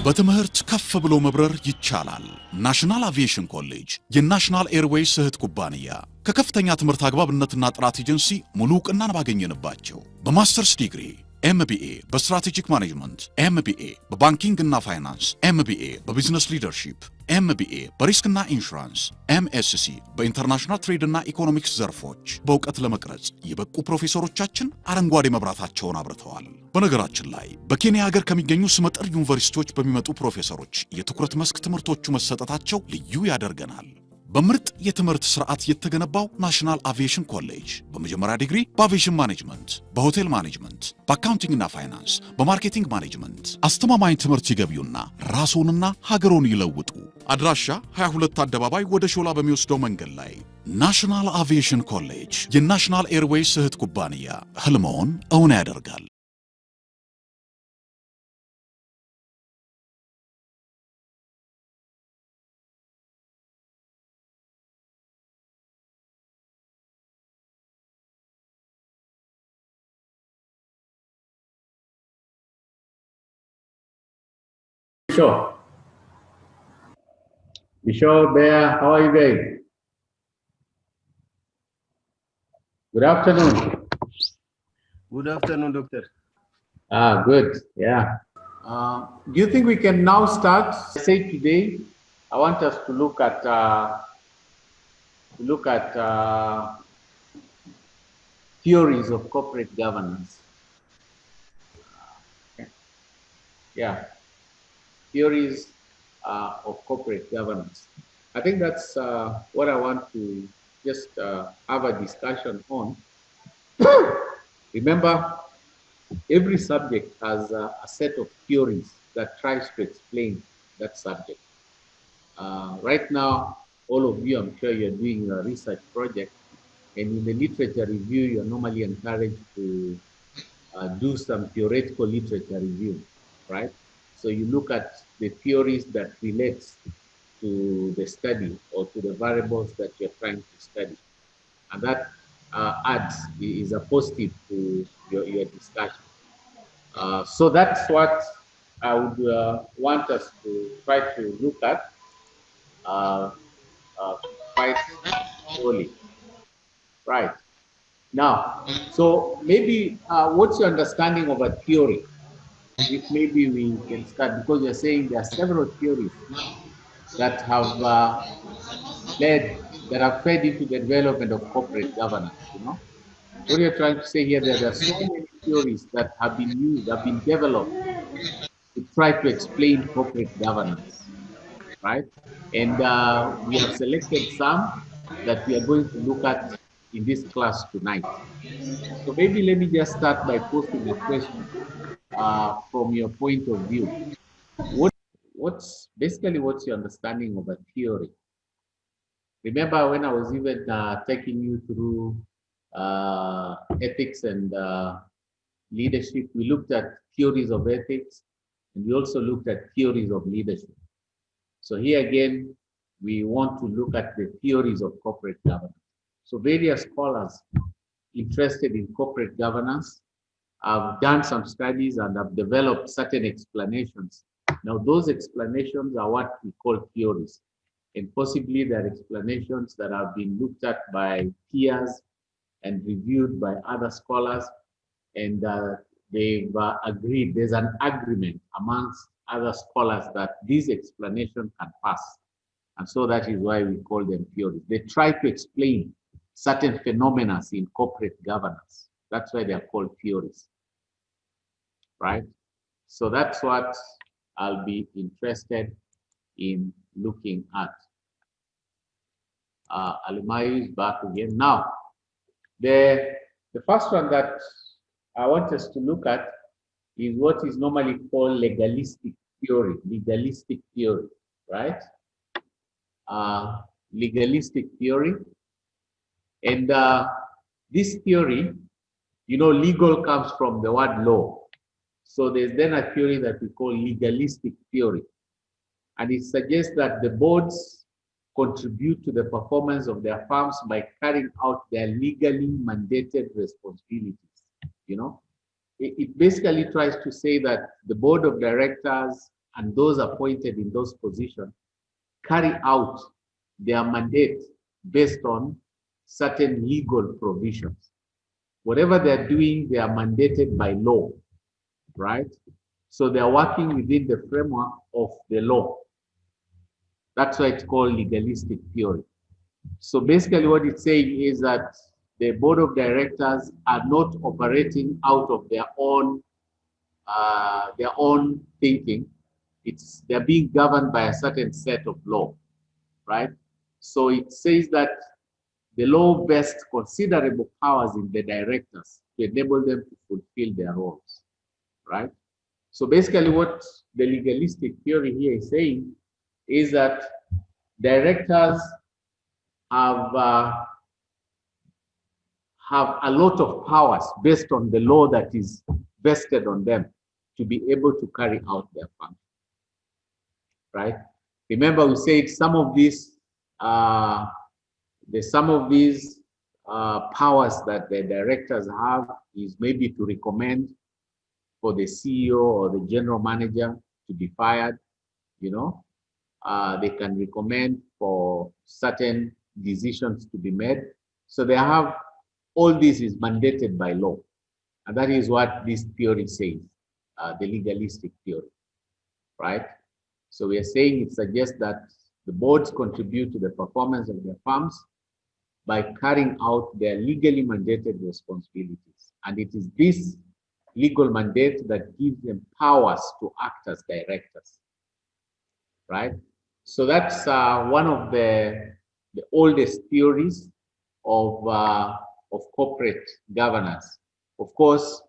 በትምህርት ከፍ ብሎ መብረር ይቻላል። ናሽናል አቪዬሽን ኮሌጅ የናሽናል ኤርዌይስ እህት ኩባንያ ከከፍተኛ ትምህርት አግባብነትና ጥራት ኤጀንሲ ሙሉ ዕውቅናን ባገኘንባቸው በማስተርስ ዲግሪ ኤምቢኤ በስትራቴጂክ ማኔጅመንት፣ ኤምቢኤ በባንኪንግ እና ፋይናንስ፣ ኤምቢኤ በቢዝነስ ሊደርሺፕ፣ ኤምቢኤ በሪስክና ኢንሹራንስ፣ ኤምኤስሲ በኢንተርናሽናል ትሬድ እና ኢኮኖሚክስ ዘርፎች በእውቀት ለመቅረጽ የበቁ ፕሮፌሰሮቻችን አረንጓዴ መብራታቸውን አብርተዋል። በነገራችን ላይ በኬንያ ሀገር ከሚገኙ ስመጥር ዩኒቨርሲቲዎች በሚመጡ ፕሮፌሰሮች የትኩረት መስክ ትምህርቶቹ መሰጠታቸው ልዩ ያደርገናል። በምርጥ የትምህርት ስርዓት የተገነባው ናሽናል አቪዬሽን ኮሌጅ በመጀመሪያ ዲግሪ በአቪዬሽን ማኔጅመንት፣ በሆቴል ማኔጅመንት፣ በአካውንቲንግ እና ፋይናንስ፣ በማርኬቲንግ ማኔጅመንት አስተማማኝ ትምህርት ይገቢውና ራስዎንና ሀገሮን ይለውጡ። አድራሻ 22 አደባባይ ወደ ሾላ በሚወስደው መንገድ ላይ። ናሽናል አቪዬሽን ኮሌጅ የናሽናል ኤርዌይስ እህት ኩባንያ ህልሞን እውን ያደርጋል። Bisho, Bear, how are you guys? Good afternoon. Good afternoon, doctor. Good. Yeah. Do you think we can now start? Say today, I want us to look at theories of corporate governance. Yeah. Theories of corporate governance. I think that's what I want to just have a discussion on. Remember, every subject has a set of theories that tries to explain that subject. Right now, all of you, I'm sure you're doing a research project, and in the literature review, you're normally encouraged to do some theoretical literature review, right? So you look at the theories that relates to the study or to the variables that you're trying to study. And that is a positive to your discussion. So that's what I would want us to try to look at quite slowly. Right. Now, so maybe what's your understanding of a theory? If maybe we can start, because you're saying there are several theories that have fed into the development of corporate governance, you know. What you're trying to say here, there are so many theories that have been used, have been developed to try to explain corporate governance, right? And we have selected some that we are going to look at in this class tonight. So maybe let me just start by posing a question from your point of view. What's your understanding of a theory? Remember when I was even taking you through ethics and leadership, we looked at theories of ethics, and we also looked at theories of leadership. So here again, we want to look at the theories of corporate governance. So various scholars interested in corporate governance have done some studies and have developed certain explanations. Now, those explanations are what we call theories. And possibly they're explanations that have been looked at by peers and reviewed by other scholars. And they've agreed, there's an agreement amongst other scholars that these explanations can pass. And so that is why we call them theories. They try to explain certain phenomena in corporate governance. That's why they're called theories, right? So that's what I'll be interested in looking at. Alimayu is back again. Now, the first one that I want us to look at is what is normally called legalistic theory, right? Legalistic theory. And this theory, you know, legal comes from the word law. So there's then a theory that we call legalistic theory. And it suggests that the boards contribute to the performance of their firms by carrying out their legally mandated responsibilities. You know, it basically tries to say that the board of directors and those appointed in those positions carry out their mandate based on certain legal provisions. Whatever they're doing, they are mandated by law, right? So they're working within the framework of the law. That's why it's called legalistic theory. So basically what it's saying is that the board of directors are not operating out of their own thinking. They're being governed by a certain set of law, right? So it says that the law vests considerable powers in the directors to enable them to fulfill their roles, right? So basically what the legalistic theory here is saying is that directors have a lot of powers based on the law that is vested on them to be able to carry out their function, right? Remember, we said some of these powers that the directors have is maybe to recommend for the CEO or the general manager to be fired. You know, they can recommend for certain decisions to be made. So they have all this is mandated by law, and that is what this theory says, the legalistic theory, right? So we are saying it suggests that the boards contribute to the performance of their firms by carrying out their legally mandated responsibilities. And it is this legal mandate that gives them powers to act as directors, right? So that's one of the oldest theories of corporate governance. Of course,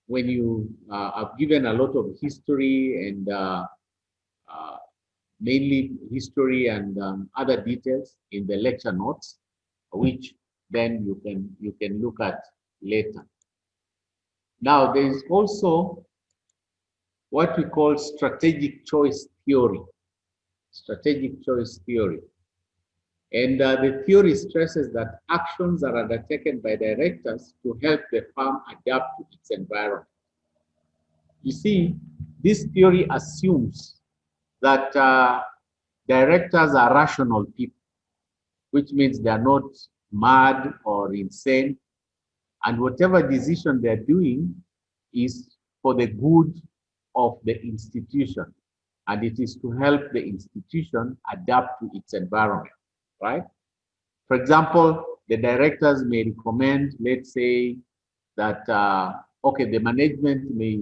when you have given a lot of history and mainly history and other details in the lecture notes, which then you can look at later. Now, there is also what we call strategic choice theory. Strategic choice theory. And the theory stresses that actions are undertaken by directors to help the firm adapt to its environment. You see, this theory assumes that directors are rational people, which means they are not mad or insane. And whatever decision they're doing is for the good of the institution. And it is to help the institution adapt to its environment, right? For example, the directors may recommend, let's say, that, okay, the management may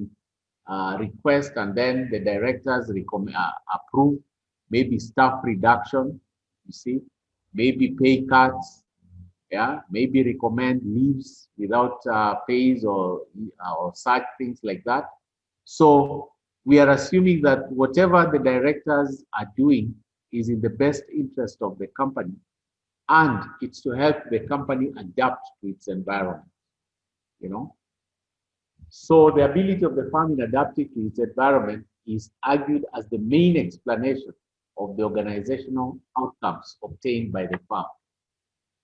request and then the directors approve maybe staff reduction, you see, maybe pay cuts, yeah, maybe recommend leaves without pays or such things like that. So we are assuming that whatever the directors are doing is in the best interest of the company, and it's to help the company adapt to its environment, you know. So the ability of the firm in adapting to its environment is argued as the main explanation of the organizational outcomes obtained by the firm.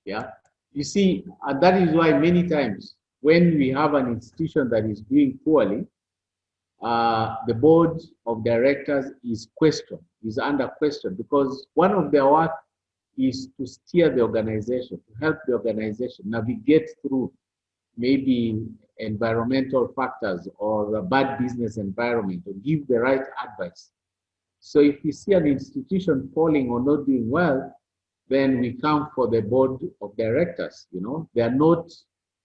Yeah, you see, and that is why many times when we have an institution that is doing poorly, the board of directors is questioned, is under question, because one of their work is to steer the organization, to help the organization navigate through maybe environmental factors or a bad business environment, or give the right advice. So if we see an institution falling or not doing well, then we come for the board of directors. You know, they are not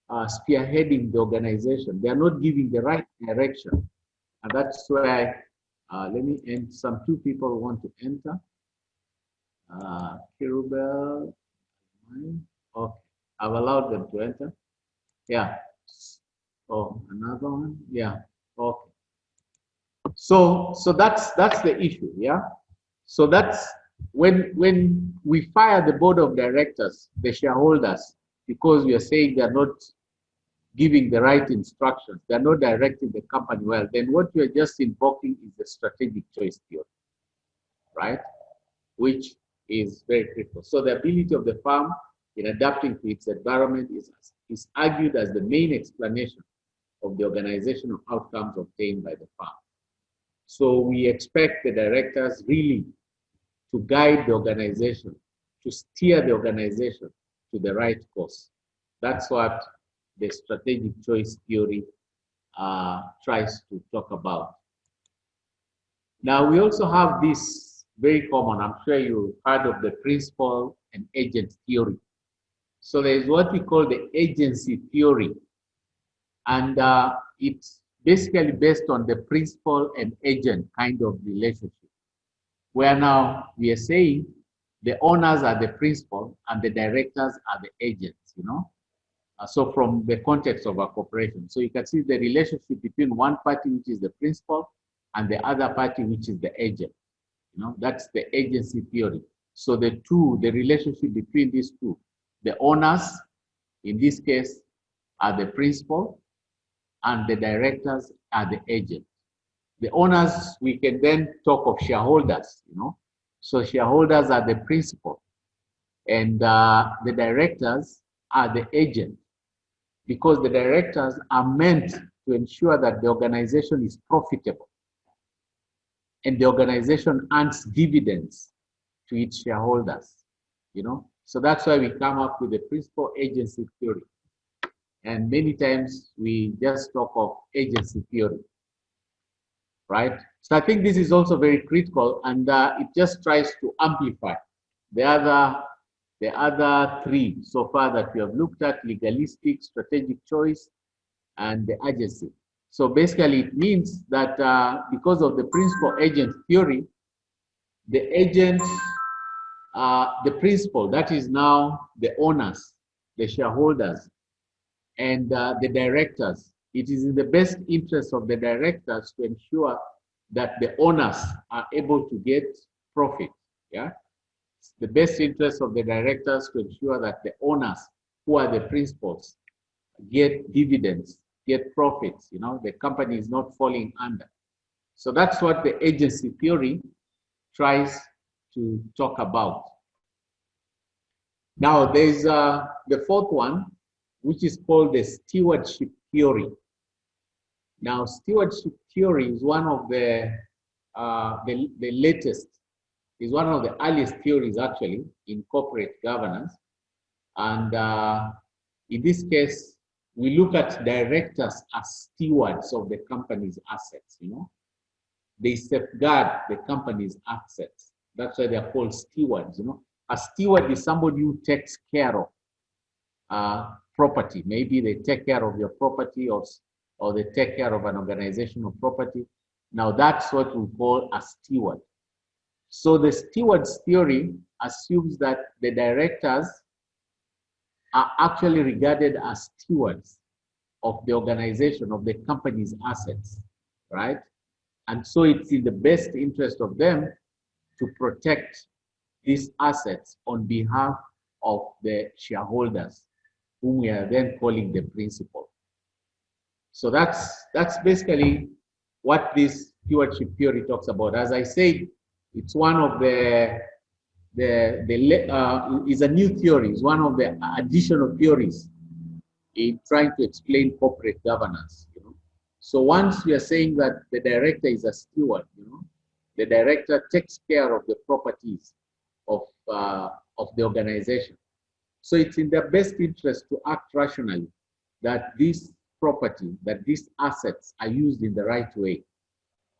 spearheading the organization. They are not giving the right direction. And that's why, let me end. Some two people want to enter. Kirubel, okay, I've allowed them to enter. Yeah. Oh, another one. Yeah. Okay. So that's the issue. Yeah. So that's when we fire the board of directors, the shareholders, because we are saying they're not giving the right instructions, they're not directing the company well, then what we're just invoking is the strategic choice theory, right? Which is very critical. So the ability of the firm in adapting to its environment is argued as the main explanation of the organizational outcomes obtained by the firm. So we expect the directors really to guide the organization, to steer the organization to the right course. That's what the strategic choice theory tries to talk about. Now, we also have this very common, I'm sure you've heard of the principal and agent theory. So there's what we call the agency theory. And it's basically based on the principal and agent kind of relationship, where now we are saying the owners are the principal and the directors are the agents, you know. So from the context of a corporation. So you can see the relationship between one party, which is the principal, and the other party, which is the agent. You know, that's the agency theory. So the relationship between these two, the owners, in this case, are the principal, and the directors are the agent. The owners, we can then talk of shareholders, you know. So shareholders are the principal, and the directors are the agent, because the directors are meant to ensure that the organization is profitable and the organization earns dividends to its shareholders, you know. So that's why we come up with the principal agency theory. And many times we just talk of agency theory, right? So I think this is also very critical, and it just tries to amplify the other three so far that we have looked at: legalistic, strategic choice, and the agency. So basically it means that because of the principal agent theory, the agent, the principal, that is now the owners, the shareholders, and the directors, it is in the best interest of the directors to ensure that the owners are able to get profit. Yeah, it's the best interest of the directors to ensure that the owners, who are the principals, get dividends, get profits. You know, the company is not falling under. So that's what the agency theory tries to talk about. Now, there's the fourth one, which is called the stewardship theory. Now, stewardship theory is one of the latest, is one of the earliest theories actually in corporate governance. And in this case, we look at directors as stewards of the company's assets, you know. They safeguard the company's assets. That's why they're called stewards, you know. A steward is somebody who takes care of property. Maybe they take care of your property, or they take care of an organizational property. Now that's what we call a steward. So the stewards theory assumes that the directors are actually regarded as stewards of the organization, of the company's assets, right? And so it's in the best interest of them to protect these assets on behalf of the shareholders, whom we are then calling the principal. So that's basically what this stewardship theory talks about. As I said, it's one of is a new theory. It's one of the additional theories in trying to explain corporate governance. You know, so once we are saying that the director is a steward, you know, the director takes care of the properties of the organization. So it's in their best interest to act rationally, that this property, that these assets are used in the right way,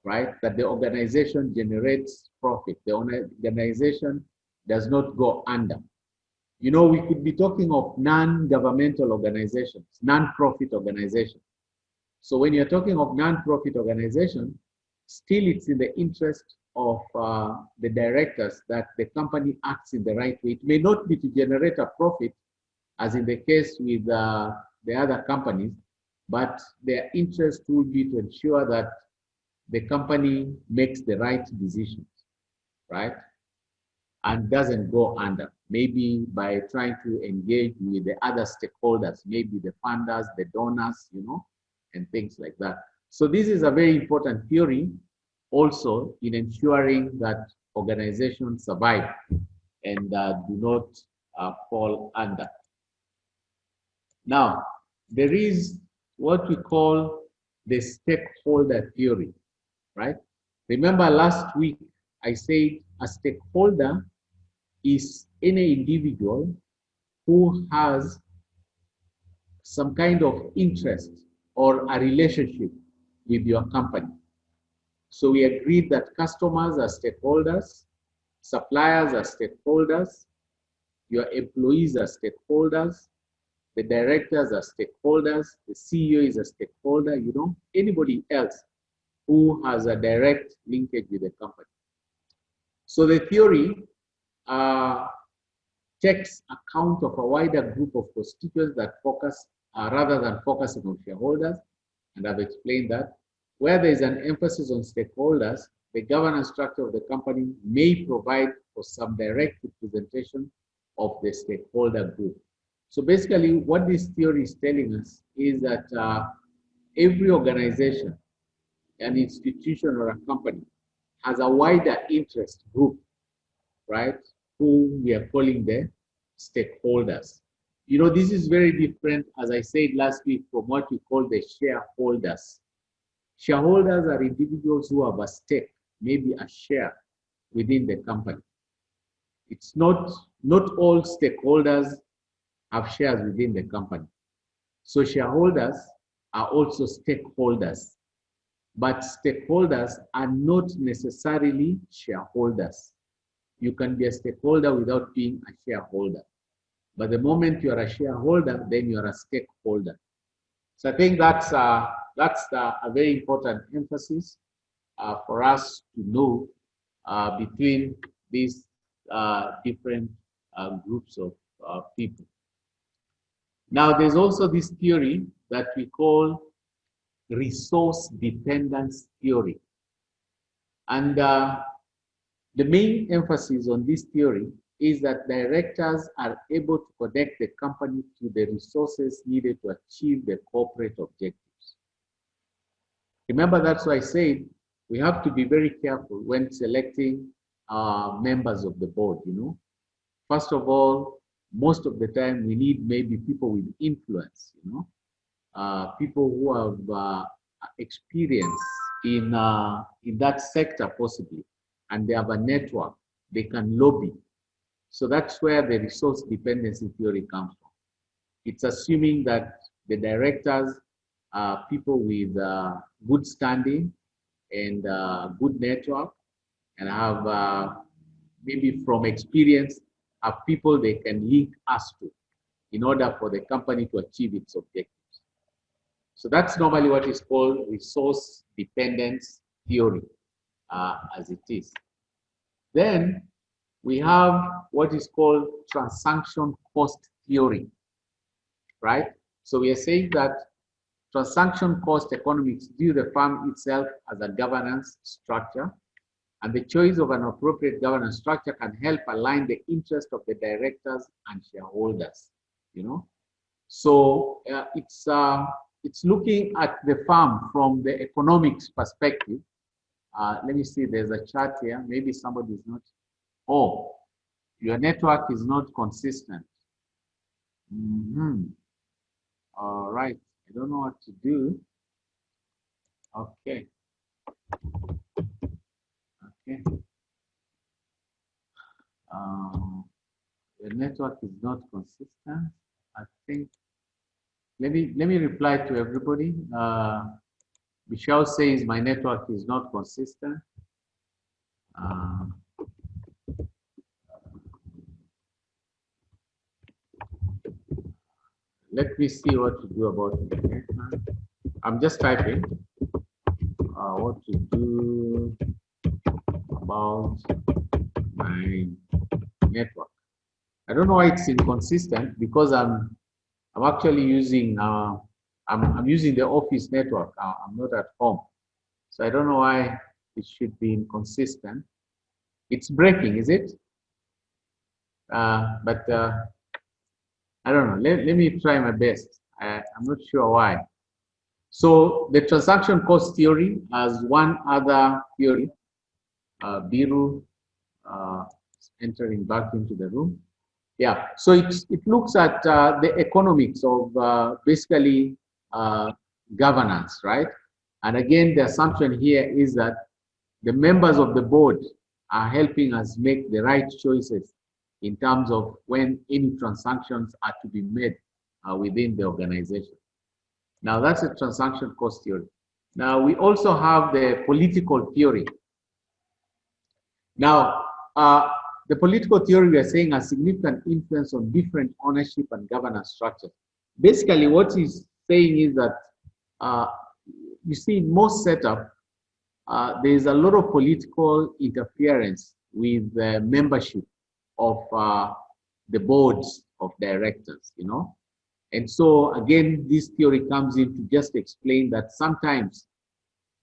right? That the organization generates profit, the organization does not go under. You know, we could be talking of non-governmental organizations, non-profit organizations. So when you're talking of non-profit organization, still it's in the interest of the directors that the company acts in the right way. It may not be to generate a profit, as in the case with the other companies, but their interest will be to ensure that the company makes the right decisions, right? And doesn't go under, maybe by trying to engage with the other stakeholders, maybe the funders, the donors, you know, and things like that. So this is a very important theory also in ensuring that organizations survive and do not fall under. Now, there is what we call the stakeholder theory, right? Remember last week, I said a stakeholder is any individual who has some kind of interest or a relationship with your company. So we agreed that customers are stakeholders, suppliers are stakeholders, your employees are stakeholders, the directors are stakeholders, the CEO is a stakeholder, anybody else who has a direct linkage with the company. So the theory takes account of a wider group of constituents that focus, rather than focusing on shareholders, and I've explained that. Where there is an emphasis on stakeholders, the governance structure of the company may provide for some direct representation of the stakeholder group. So basically, what this theory is telling us is that every organization, an institution, or a company has a wider interest group, right, who we are calling the stakeholders. This is very different, as I said last week, from what we call the shareholders. Shareholders are individuals who have a stake, maybe a share within the company. It's not all stakeholders have shares within the company. So shareholders are also stakeholders, but stakeholders are not necessarily shareholders. You can be a stakeholder without being a shareholder. But the moment you are a shareholder, then you are a stakeholder. So I think that's a very important emphasis for us to know between these different groups of people. Now, there's also this theory that we call resource dependence theory. And the main emphasis on this theory is that directors are able to connect the company to the resources needed to achieve the corporate objectives. Remember, that's why I said we have to be very careful when selecting members of the board. First of all, most of the time we need maybe people with influence, people who have experience in that sector possibly, and they have a network, they can lobby. So that's where the resource dependency theory comes from. It's assuming that the directors are people with good standing and good network, and have maybe from experience, have people they can link us to in order for the company to achieve its objectives. So that's normally what is called resource dependence theory, as it is. Then we have what is called transaction cost theory, right? So we are saying that transaction cost economics view the firm itself as a governance structure, and the choice of an appropriate governance structure can help align the interest of the directors and shareholders. So it's looking at the firm from the economics perspective. Let me see, there's a chart here. Maybe somebody is not. Oh, your network is not consistent. All right, I don't know what to do. Okay. The network is not consistent. I think. Let me reply to everybody. Michelle says my network is not consistent. Let me see what to do about it. I'm just typing what to do about my network. I don't know why it's inconsistent, because I'm actually using I'm using the office network. I'm not at home, so I don't know why it should be inconsistent. It's breaking, is it? But I don't know. Let me try my best. I'm not sure why. So the transaction cost theory has one other theory. Biru entering back into the room. Yeah, so it looks at the economics of basically governance, right? And again, the assumption here is that the members of the board are helping us make the right choices in terms of when any transactions are to be made within the organization. Now, that's a transaction cost theory. Now, we also have the political theory. Now, the political theory we are saying has significant influence on different ownership and governance structures. Basically, what he's saying is that you see, in most setup, there is a lot of political interference with the membership of the boards of directors, you know. And so again, this theory comes in to just explain that sometimes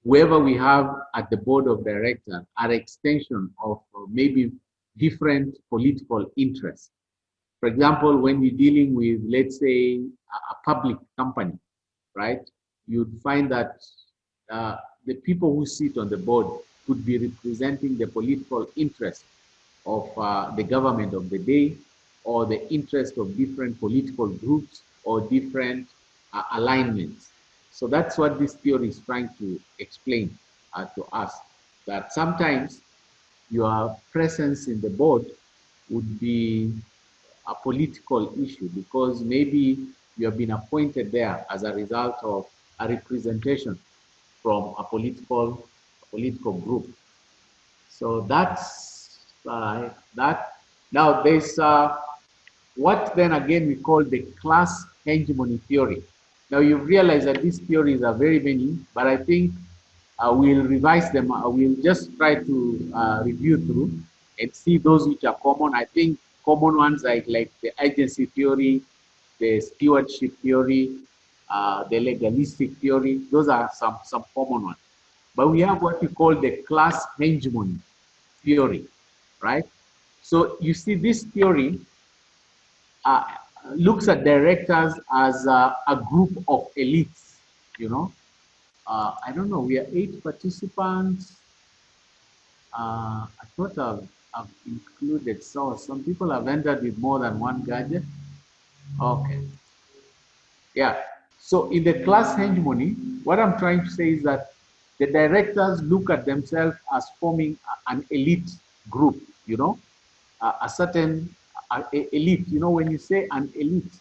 whoever we have at the board of directors are extension of maybe different political interests. For example, when we're dealing with, let's say, a public company, right? You'd find that the people who sit on the board could be representing the political interest of the government of the day, or the interest of different political groups or different alignments. So that's what this theory is trying to explain to us, that sometimes your presence in the board would be a political issue because maybe you have been appointed there as a result of a representation from a political group. So that's that. Now there's what then again we call the class hegemony theory. Now you realize that these theories are very many, but I think we'll revise them. We'll just try to review through and see those which are common. I think common ones like the agency theory, the stewardship theory, the legalistic theory. Those are some common ones. But we have what we call the class hegemony theory, right? So you see this theory looks at directors as a group of elites, you know. I don't know, we are 8 participants. I thought I've included, so some people have entered with more than one gadget. Okay. Yeah. So in the class hegemony, what I'm trying to say is that the directors look at themselves as forming an elite group, you know, a certain elite. You know, when you say an elite,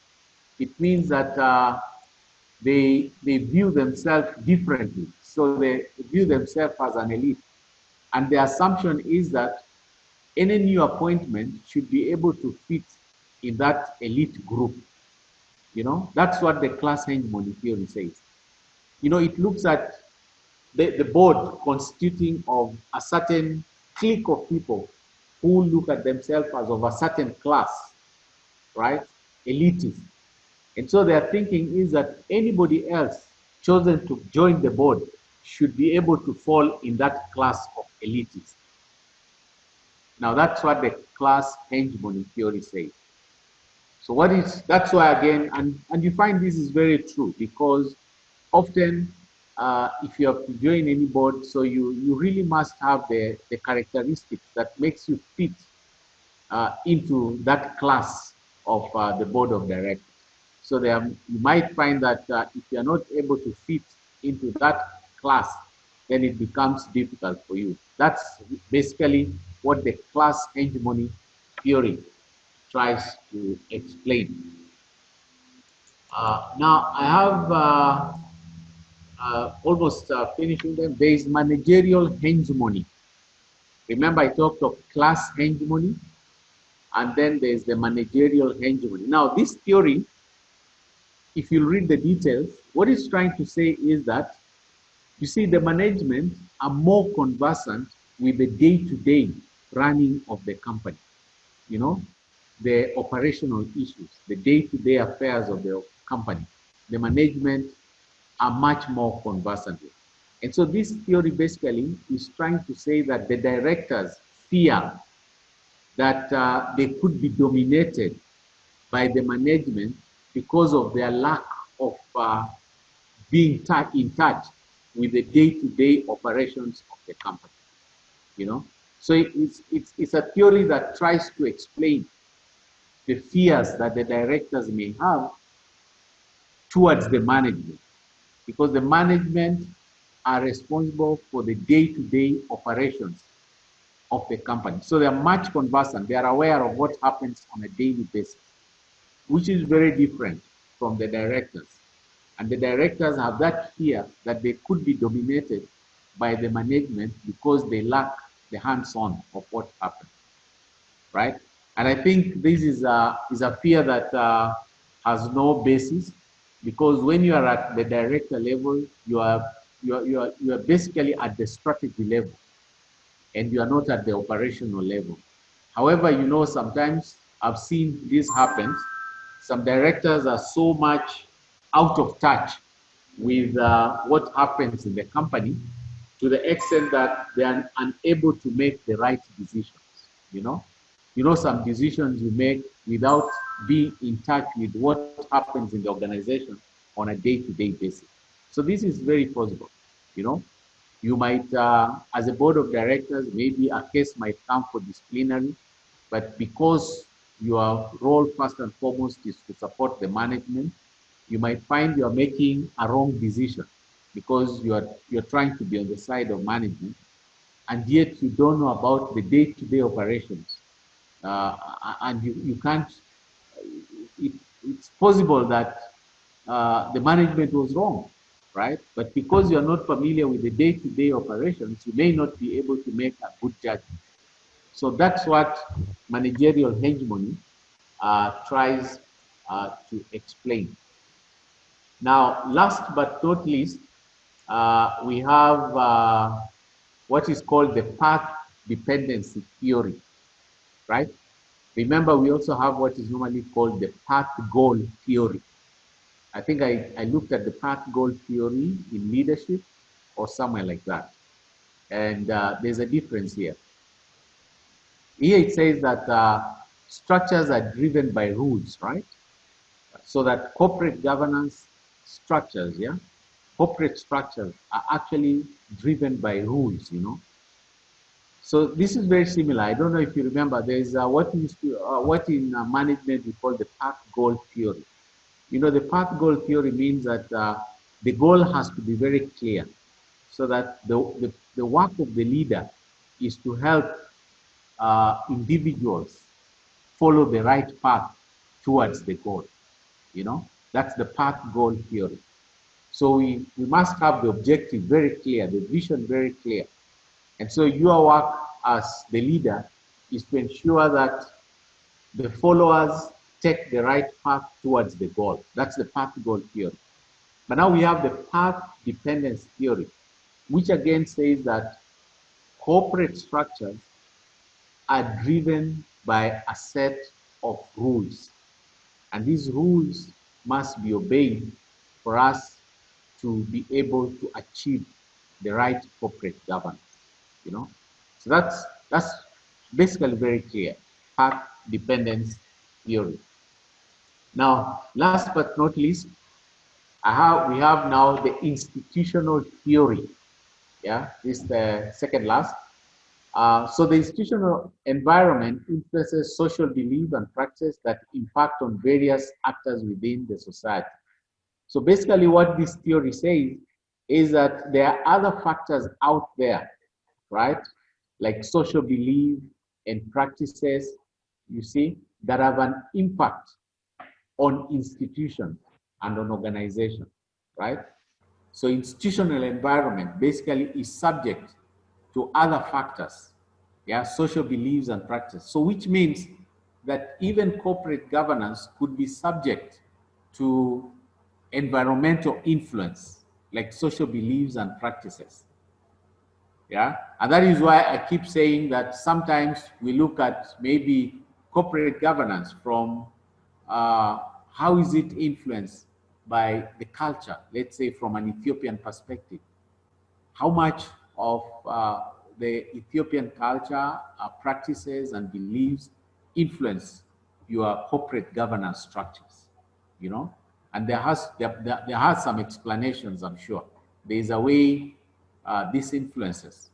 it means that they view themselves differently. So they view themselves as an elite. And the assumption is that any new appointment should be able to fit in that elite group. You know, that's what the class hegemony theory says. You know, it looks at the board constituting of a certain clique of people who look at themselves as of a certain class, right? Elitists. And so their thinking is that anybody else chosen to join the board should be able to fall in that class of elitists. Now that's what the class hegemony theory says. So that's why again, and you find this is very true because often if you have to join any board, so you really must have the characteristics that makes you fit into that class of the board of directors. So you might find that if you're not able to fit into that class, then it becomes difficult for you. That's basically what the class hegemony theory tries to explain. Now I have almost finishing them. There is managerial hegemony. Remember I talked of class hegemony, and then there's the managerial hegemony. Now this theory, if you read the details, what it's trying to say is that, you see, the management are more conversant with the day-to-day running of the company, you know, the operational issues, the day-to-day affairs of the company. The management are much more conversant with. And so this theory basically is trying to say that the directors fear that they could be dominated by the management because of their lack of being in touch with the day-to-day operations of the company, you know. So it's a theory that tries to explain the fears that the directors may have towards the management, because the management are responsible for the day-to-day operations of the company. So they are much conversant. They are aware of what happens on a daily basis, which is very different from the directors. And the directors have that fear that they could be dominated by the management because they lack the hands-on of what happened, right? And I think this is a fear that has no basis, because when you are at the director level, you are basically at the strategy level, and you are not at the operational level. However, sometimes I've seen this happen. Some directors are so much out of touch with what happens in the company, to the extent that they are unable to make the right decisions. You know, some decisions you make without being in touch with what happens in the organization on a day-to-day basis. So this is very possible. You know, you might, as a board of directors, maybe a case might come for disciplinary, but because your role first and foremost is to support the management, you might find you're making a wrong decision because you're trying to be on the side of management, and yet you don't know about the day-to-day operations, and you can't. It's possible that the management was wrong, right? But because you're not familiar with the day-to-day operations, you may not be able to make a good judgment. So that's what managerial hegemony tries to explain. Now, last but not least, we have what is called the path dependency theory, right? Remember, we also have what is normally called the path goal theory. I think I looked at the path goal theory in leadership or somewhere like that. And there's a difference here. Here it says that structures are driven by rules, right? So that corporate governance structures, yeah, corporate structures are actually driven by rules, So this is very similar. I don't know if you remember, there is what in management we call the path goal theory. The path goal theory means that the goal has to be very clear, so that the work of the leader is to help individuals follow the right path towards the goal. That's the path goal theory. So we must have the objective very clear, the vision very clear. And so your work as the leader is to ensure that the followers take the right path towards the goal. That's the path goal theory. But now we have the path dependence theory, which again says that corporate structures are driven by a set of rules. And these rules must be obeyed for us to be able to achieve the right corporate governance. So that's basically very clear. Path dependence theory. Now, last but not least, we have now the institutional theory. Yeah, this is the second last. So the institutional environment influences social belief and practice that impact on various actors within the society. So basically what this theory says is that there are other factors out there, right? Like social belief and practices, you see, that have an impact on institutions and on organization, right? So institutional environment basically is subject to other factors, yeah, social beliefs and practice. So which means that even corporate governance could be subject to environmental influence, like social beliefs and practices. Yeah, and that is why I keep saying that sometimes we look at maybe corporate governance from how is it influenced by the culture, let's say from an Ethiopian perspective. How much of the Ethiopian culture, practices and beliefs influence your corporate governance structures, And there has some explanations, I'm sure. There is a way this influences,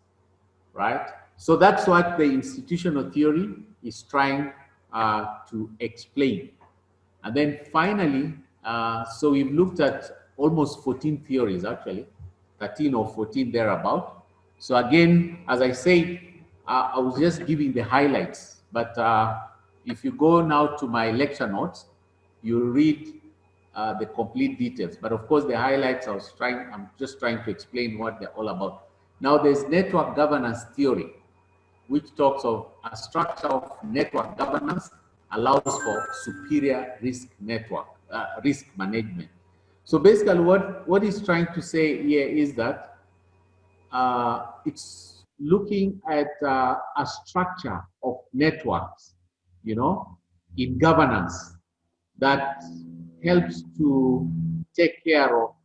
right? So that's what the institutional theory is trying to explain. And then finally, so we've looked at almost 14 theories actually. 13 or 14 thereabout. So again, as I said, I was just giving the highlights, but if you go now to my lecture notes, you'll read the complete details. But of course, the highlights I'm just trying to explain what they're all about. Now, there's network governance theory, which talks of a structure of network governance allows for superior risk management. So basically, what he's trying to say here is that it's looking at a structure of networks, in governance that helps to take care of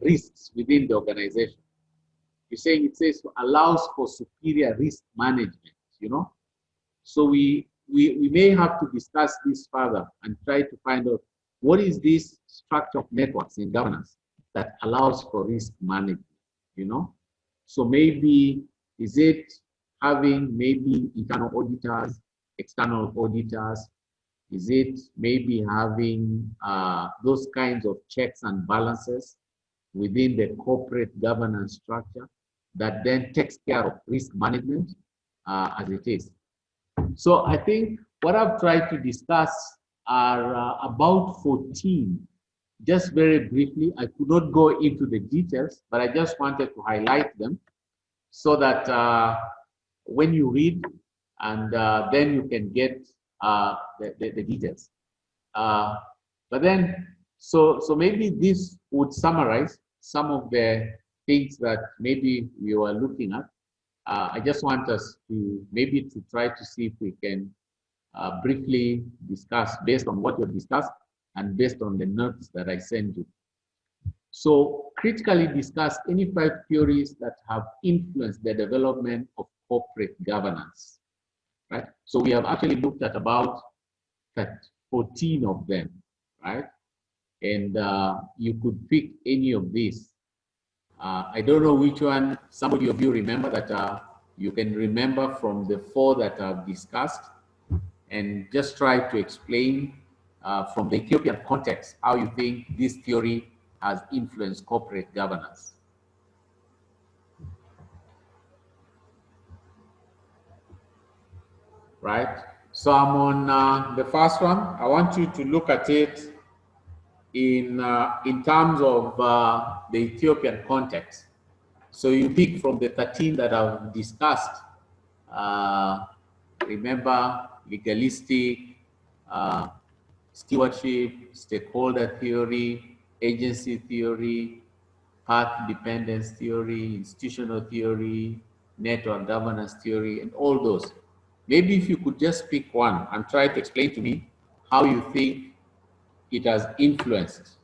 risks within the organization. You're saying it says allows for superior risk management, So we may have to discuss this further and try to find out what is this structure of networks in governance that allows for risk management, So maybe, is it having maybe internal auditors, external auditors? Is it maybe having those kinds of checks and balances within the corporate governance structure that then takes care of risk management as it is? So I think what I've tried to discuss are about 14. Just very briefly, I could not go into the details, but I just wanted to highlight them so that when you read, and then you can get the details. But then, so maybe this would summarize some of the things that maybe we were looking at. I just want us to maybe to try to see if we can briefly discuss based on what you've discussed and based on the notes that I sent you. So critically discuss any 5 theories that have influenced the development of corporate governance, right? So we have actually looked at about 14 of them, right? And you could pick any of these. I don't know which one somebody of you remember that you can remember from the 4 that I've discussed, and just try to explain from the Ethiopian context how you think this theory has influenced corporate governance. Right? So I'm on the first one. I want you to look at it in terms of the Ethiopian context. So you pick from the 13 that I've discussed. Remember, legalistic, stewardship, stakeholder theory, agency theory, path dependence theory, institutional theory, network governance theory, and all those. Maybe if you could just pick one and try to explain to me how you think it has influenced,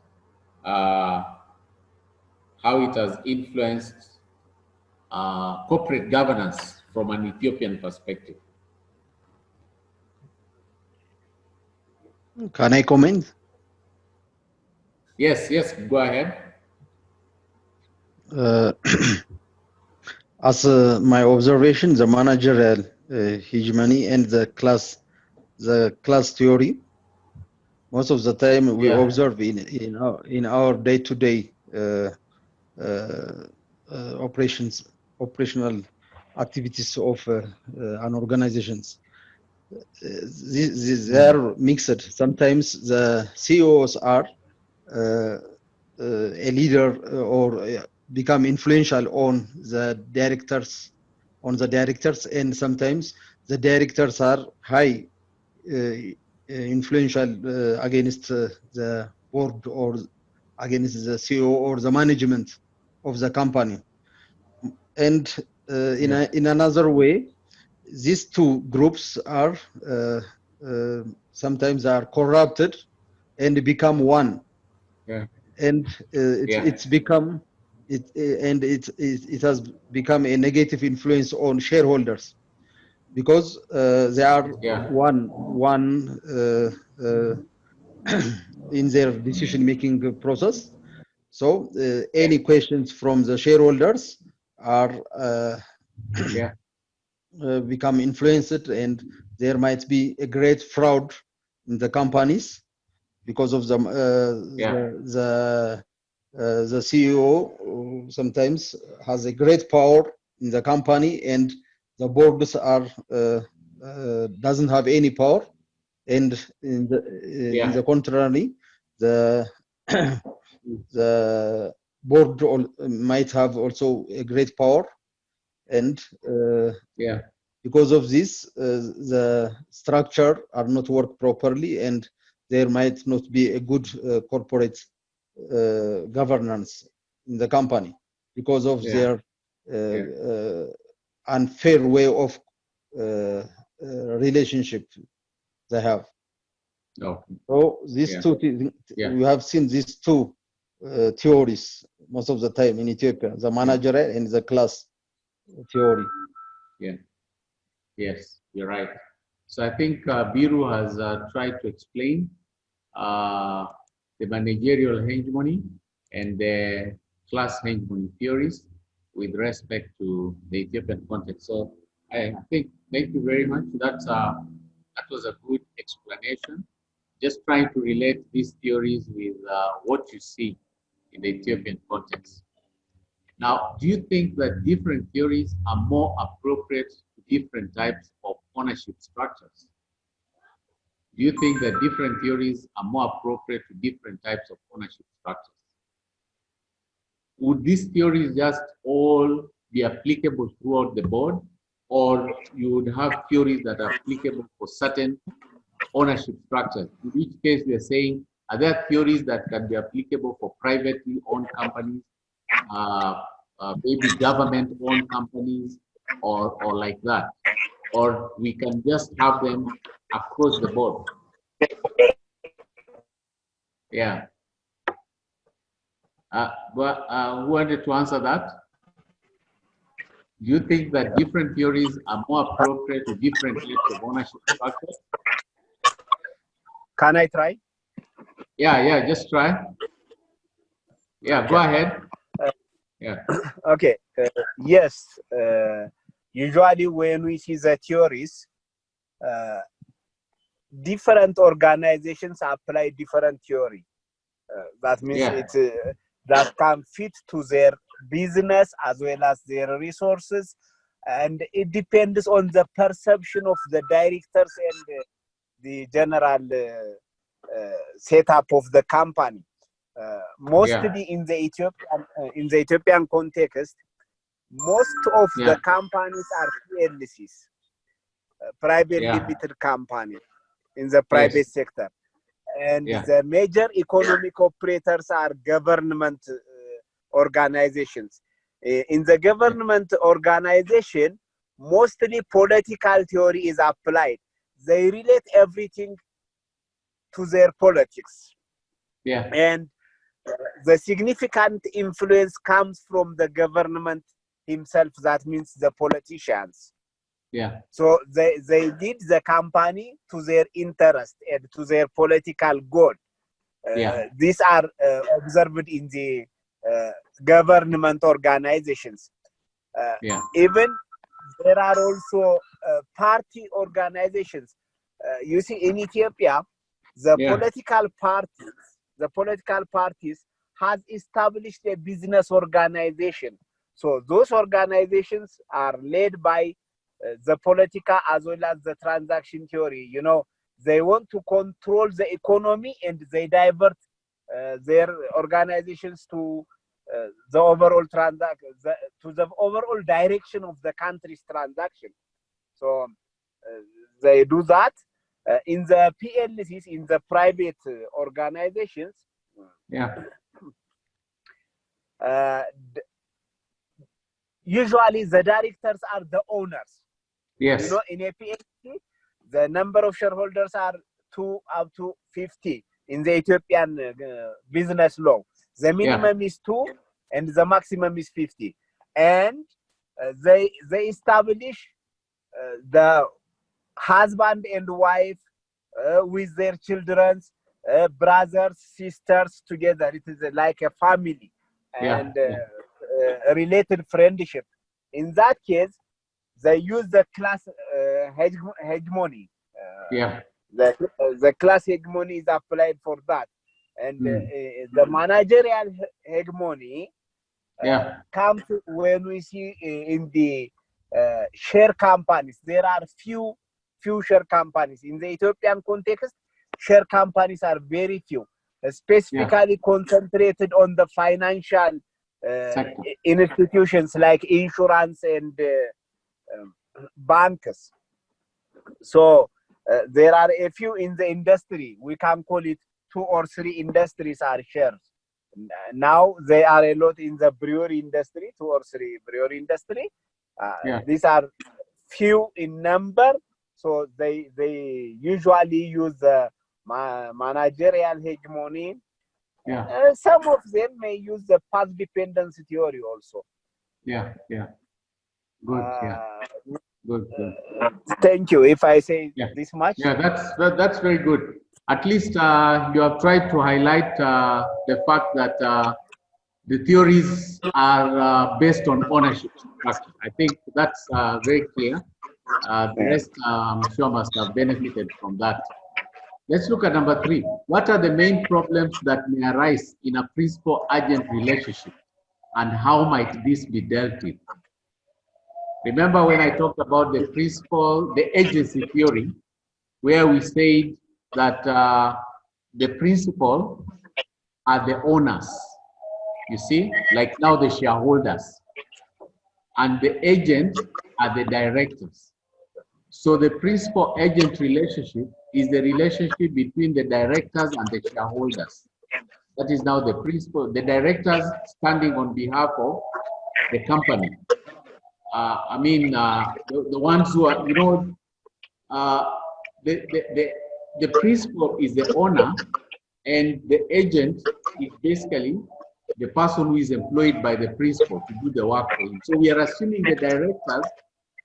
corporate governance from an Ethiopian perspective. Can I comment? Yes, go ahead. As my observation, the managerial hegemony and the class theory, most of the time we observe in our day-to-day operational activities of an organizations. They are mixed. Sometimes the CEOs are a leader or become influential on the directors, and sometimes the directors are high influential against the board or against the CEO or the management of the company. And in another way, these 2 groups are sometimes are corrupted and become one. And it has become a negative influence on shareholders because they are one in their decision-making process. So any questions from the shareholders are become influenced, and there might be a great fraud in the companies because of the the CEO sometimes has a great power in the company, and the boards are doesn't have any power. And in the contrary, the the board might have also a great power, and because of this, the structure are not work properly, and there might not be a good corporate governance in the company because of their unfair way of relationship they have. So these two things, we have seen these two theories most of the time in Ethiopia: the managerial and the class theory. Yes, you're right. So I think Biru has tried to explain the managerial hegemony and the class hegemony theories with respect to the Ethiopian context. So I think, thank you very much. That was a good explanation. Just trying to relate these theories with what you see in the Ethiopian context. Now, do you think that different theories are more appropriate to different types of ownership structures? Do you think that different theories are more appropriate to different types of ownership structures? Would these theories just all be applicable throughout the board, or you would have theories that are applicable for certain ownership structures? In which case, we are saying, are there theories that can be applicable for privately owned companies, maybe government-owned companies, or like that? Or we can just have them across the board? Yeah. But who wanted to answer that? Do you think that different theories are more appropriate to different types of ownership structures? Can I try? Yeah, just try. Yeah, go ahead. Okay. Yes. Usually when we see the theories, different organizations apply different theory. That means that can fit to their business as well as their resources, and it depends on the perception of the directors and the general setup of the company. Mostly in the Ethiopian context, most of the companies are PLCs, private limited company in the private sector, and the major economic operators are government organizations. In the government organization, mostly political theory is applied. They relate everything to their politics. And the significant influence comes from the government himself. That means the politicians. So they lead the company to their interest and to their political goal. These are observed in the government organizations. Even there are also party organizations. You see, in Ethiopia, the political parties has established a business organization. So those organizations are led by the politica as well as the transaction theory. You know, they want to control the economy and they divert their organizations to the overall to the overall direction of the country's transaction. So they do that in the PLCs, in the private organizations. Usually the directors are the owners. You know, in a PLC, the number of shareholders are 2 up to 50 in the Ethiopian business law. The minimum is 2 and the maximum is 50. And they establish the husband and wife with their children, brothers, sisters together. It is like a family and related friendship. In that case, they use the class hegemony. The class hegemony is applied for that. And the managerial hegemony comes when we see in the share companies. There are few share companies. In the Ethiopian context, share companies are very few, specifically concentrated on the financial institutions like insurance and banks. So there are a few in the industry. We can call it 2 or 3 industries are shares. Now they are a lot in the brewery industry, 2 or 3 brewery industry. These are few in number, so they usually use the managerial hegemony. Some of them may use the path dependency theory also. Good. Thank you. If I say this much. That's very good. At least you have tried to highlight the fact that the theories are based on ownership structure. I think that's very clear. The rest, I'm sure, must have benefited from that. Let's look at number 3. What are the main problems that may arise in a principal-agent relationship, and how might this be dealt with? Remember when I talked about the agency theory, where we said that the principal are the owners, you see, like now the shareholders, and the agents are the directors. So the principal-agent relationship is the relationship between the directors and the shareholders. That is now the principal, the directors standing on behalf of the company. The ones who are, the principal is the owner, and the agent is basically the person who is employed by the principal to do the work for him. So we are assuming the directors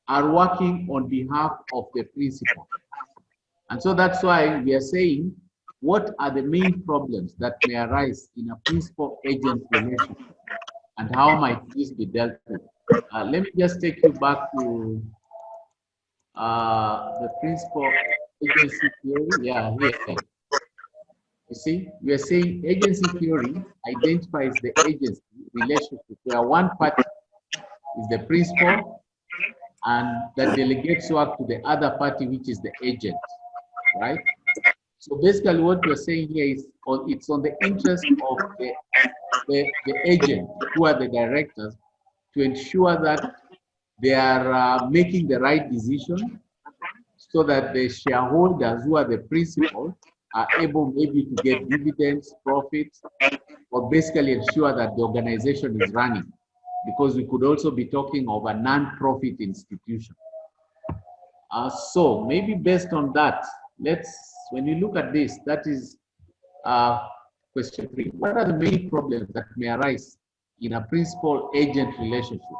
are working on behalf of the principal. And so that's why we are saying, what are the main problems that may arise in a principal-agent relationship, and how might this be dealt with? Let me just take you back to the principal-agency theory. Here. You see, we are saying agency theory identifies the agency relationship where one party is the principal and that delegates work to the other party, which is the agent, right? So basically what we're saying here is it's on the interest of the agent, who are the directors, to ensure that they are making the right decision, so that the shareholders, who are the principal, are able maybe to get dividends, profits, or basically ensure that the organization is running. Because we could also be talking of a non-profit institution. So maybe based on that, when you look at this, that is question 3. What are the main problems that may arise in a principal-agent relationship,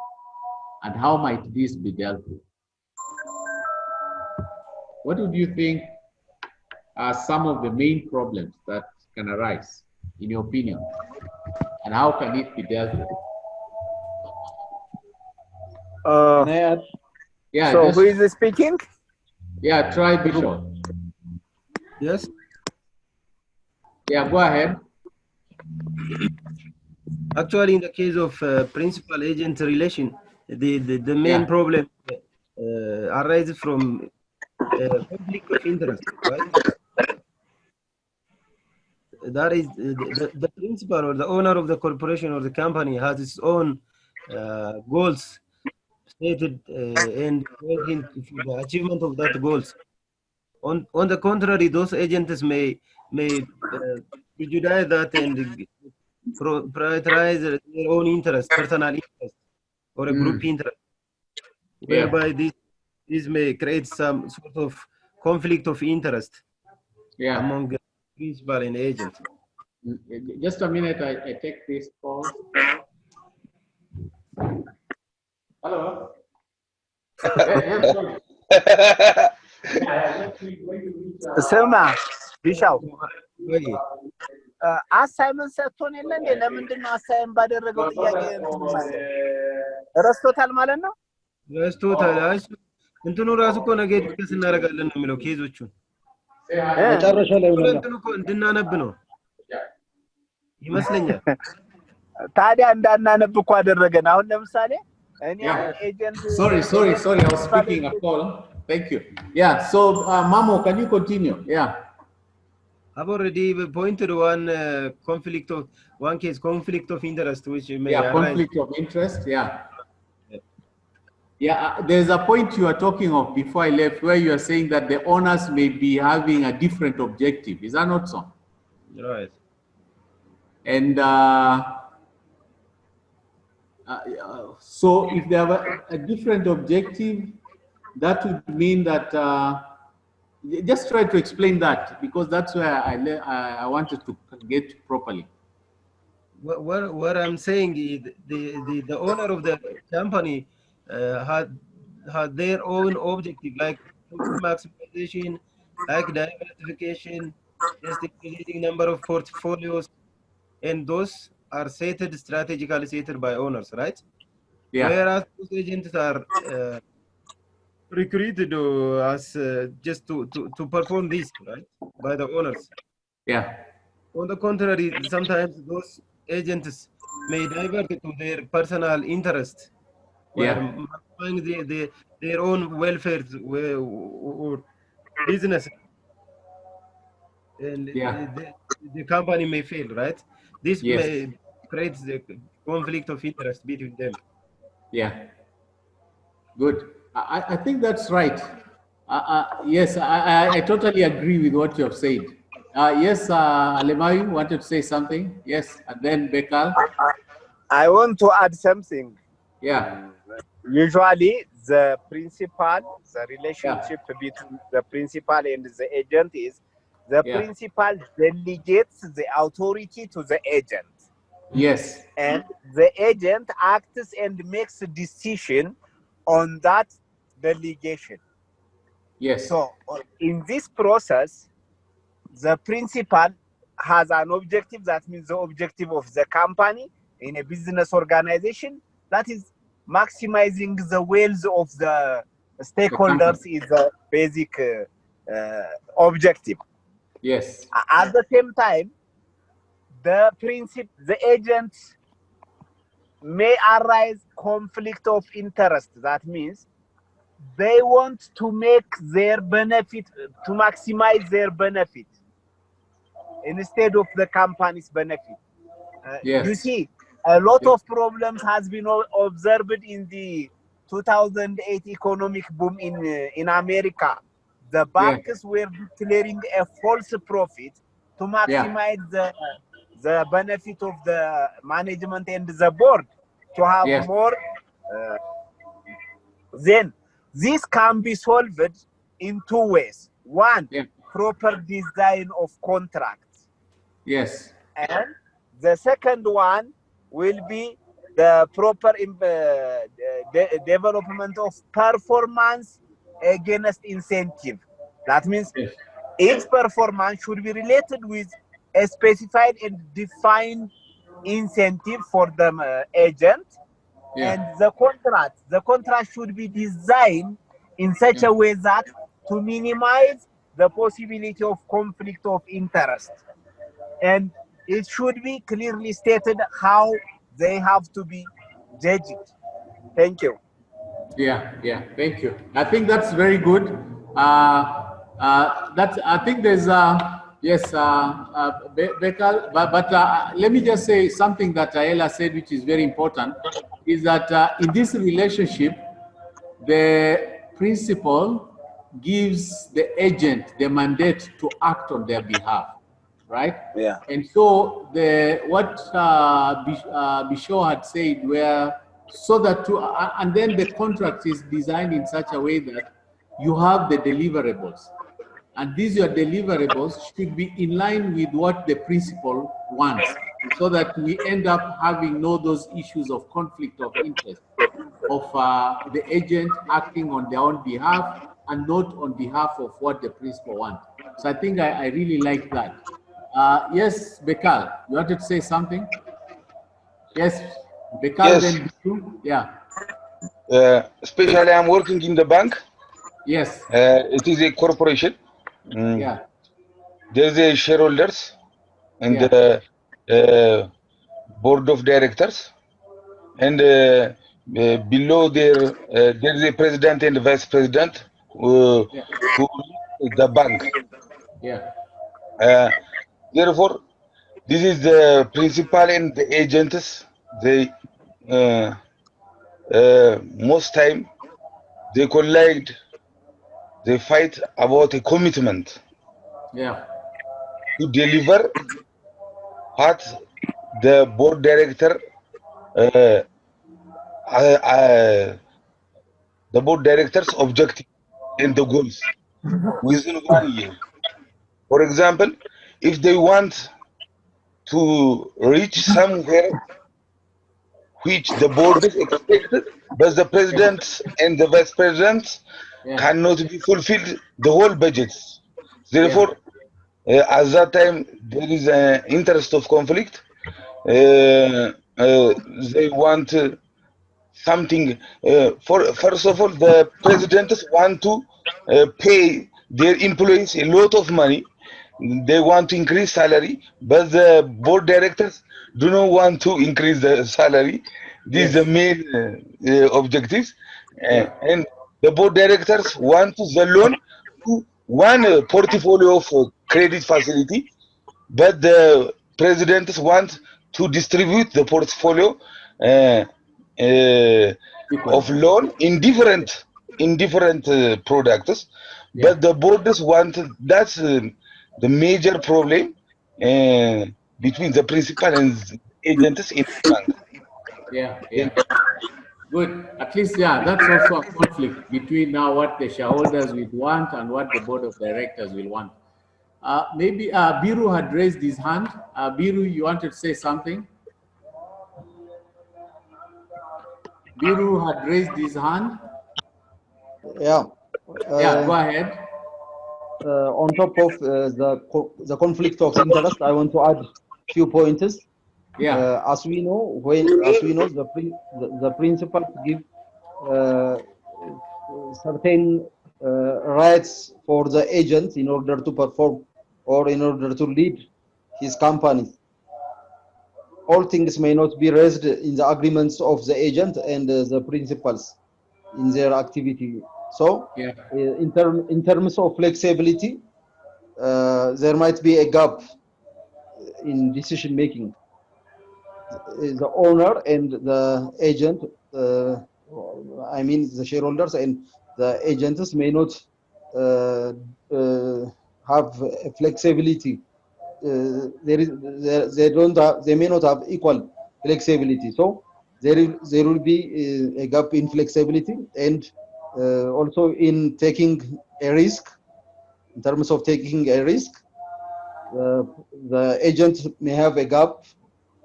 and how might this be dealt with? What would you think are some of the main problems that can arise, in your opinion, and how can it be dealt with? So who is speaking? Yeah, try Bishop. Yes. Yeah, go ahead. Actually, in the case of principal-agent relation, the main problem arises from conflict of interest, right? That is, the principal or the owner of the corporation or the company has its own goals stated and working for the achievement of that goals. On the contrary, those agents may prejudice that and prioritize their own interest, personal interest, or a group interest, whereby this may create some sort of conflict of interest among the principal and agent. Just a minute, I take this call. Hello. Selma, Bishop. አሳይመንት ሰጥቶን የለ እንዴ? ለምንድን ነው አሳይመንት ባደረገው ጥያቄ ረስቶታል ማለት ነው? ረስቶታል። እንትኑ ራሱ እኮ ነገ ዲስከስ እናደርጋለን ነው የሚለው ኬዞቹን መጨረሻ ላይ ነው እንትኑ እኮ እንድናነብ ነው። ይመስለኛል። ታዲያ እንዳናነብ እኮ አደረገን። አሁን ለምሳሌ እኔ ኤጀንት Sorry, I was speaking a call. Thank you. Yeah, so Mamo, can you continue? Yeah. I've already pointed one case conflict of interest which may arise. Conflict of interest. Yeah, there's a point you are talking of before I left where you are saying that the owners may be having a different objective. Is that not so? Right. And so if they have a different objective, that would mean that just try to explain that, because that's where I wanted to get properly. What I'm saying is the owner of the company had their own objective, like maximization, like diversification, just increasing number of portfolios, and those are strategically set by owners, right? Yeah. Whereas those agents are recruited as just to perform this, right, by the owners. Yeah. On the contrary, sometimes those agents may divert to their personal interest, their own welfare or business, and the company may fail, right? This may create the conflict of interest between them. Yeah. Good. I think that's right. Yes, I totally agree with what you have said. Yes, Alemayu wanted to say something. Yes, and then Bekal. I want to add something. Yeah. Usually, the relationship between the principal and the agent is the principal delegates the authority to the agent. Yes. And the agent acts and makes a decision on that delegation. Yes. So in this process, the principal has an objective. That means the objective of the company in a business organization, that is maximizing the wealth of the stakeholders, is the basic objective. Yes. At the same time, the agent may arise conflict of interest. That means they want to make their benefit, to maximize their benefit instead of the company's benefit. You see, a lot of problems has been observed in the 2008 economic boom in America. The banks were declaring a false profit to maximize the benefit of the management and the board to have more. Then this can be solved in two ways. One, proper design of contracts. Yes. And the second one will be the proper development of performance against incentive. That means each performance should be related with a specified and defined incentive for the agent. And the contract should be designed in such a way that to minimize the possibility of conflict of interest. And it should be clearly stated how they have to be judged. Thank you. Thank you. I think that's very good. I think there's Bekal, but let me just say something that Ayala said, which is very important, is that in this relationship, the principal gives the agent the mandate to act on their behalf, right? Yeah. And so what Bisho had said, and then the contract is designed in such a way that you have the deliverables. And these your deliverables should be in line with what the principal wants, so that we end up having those issues of conflict of interest, of the agent acting on their own behalf and not on behalf of what the principal wants. So I think I really like that. Yes, Bekal, you wanted to say something? Yes, Bekal, yes. Then you? Yeah. Especially I'm working in the bank. Yes. It is a corporation. Yeah. There's a shareholders, and board of directors, and below there is a president and vice president Yeah. who lead the bank. Yeah. Therefore, this is the principal and the agents. They uh, most time they collide, they fight about a commitment Yeah. to deliver what the board director uh, uh, uh, the board director's objective and the goals within 1 year. For example, if they want to reach somewhere which the board is expected, but the president and the vice president Yeah. cannot be fulfilled the whole budgets. Yeah. Therefore, at that time there is an interest of conflict. They want something. For first of all, the presidents want to pay their employees a lot of money. They want to increase salary, but the board directors do not want to increase the salary. This is the Yes. main objectives, Yeah. and the board directors want the loan to one portfolio of credit facility, but the presidents want to distribute the portfolio uh, of Equal. loan in different products, Yeah. but the borders want that's the major problem uh, between the principal and the agents in the bank. Yeah. Thank Yeah. Good. At least, yeah, that's also a conflict between now what the shareholders will want and what the board of directors will want. Maybe Biru had raised his hand. Biru, you wanted to say something? Biru had raised his hand. Yeah. Yeah, go ahead. On top of the conflict of interest, I want to add few points. Yeah. As we know, the principals give uh, certain rights for the agent in order to perform or in order to lead his company. All things may not be raised in the agreements of the agent and the principals in their activity. So, Yeah. in terms of flexibility, there might be a gap in decision making. The owner and the agent, I mean the shareholders and the agents may not uh, have flexibility. They don't have, they may not have equal flexibility. So there will be a gap in flexibility and also in taking a risk. In terms of taking a risk, the agent may have a gap.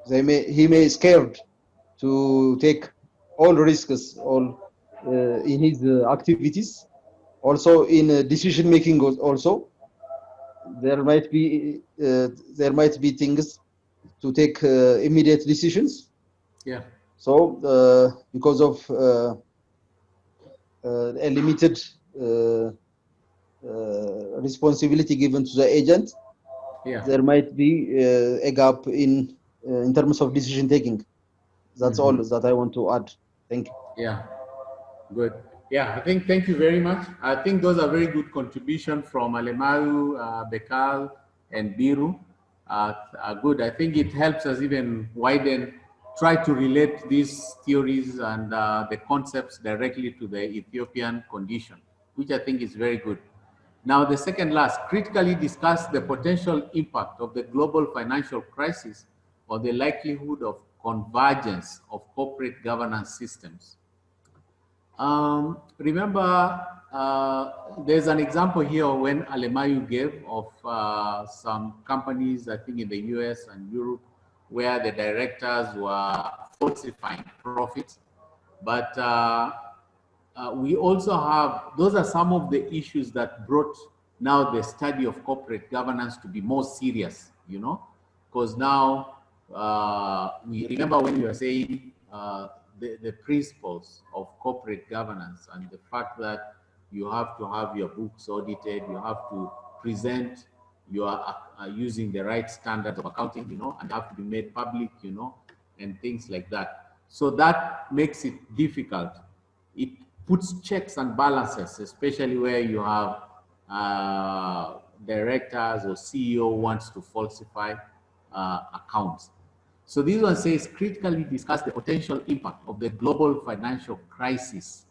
He may scared to take all risks in his activities. Also in decision making also there might be things to take immediate decisions. Yeah. So because of a limited responsibility given to the agent, Yeah. there might be a gap in terms of decision taking. That's all that I want to add. Thank you. Yeah. Good. Yeah, I think thank you very much. I think those are very good contribution from Alemayu, Bekal, and Biru. Good. I think it helps us even widen, try to relate these theories and the concepts directly to the Ethiopian condition, which I think is very good. Now, the second last, critically discuss the potential impact of the global financial crisis or the likelihood of convergence of corporate governance systems. Remember, there's an example here when Alemayu gave of some companies, I think in the US and Europe, where the directors were falsifying profits. But we also have, those are some of the issues that brought now the study of corporate governance to be more serious, you know, because now we remember when we were saying the principles of corporate governance and the fact that you have to have your books audited, you have to present you are using the right standards of accounting, and have to be made public, and things like that. So that makes it difficult. It puts checks and balances, especially where you have directors or CEO wants to falsify accounts. So this one says critically discuss the potential impact of the global financial crisis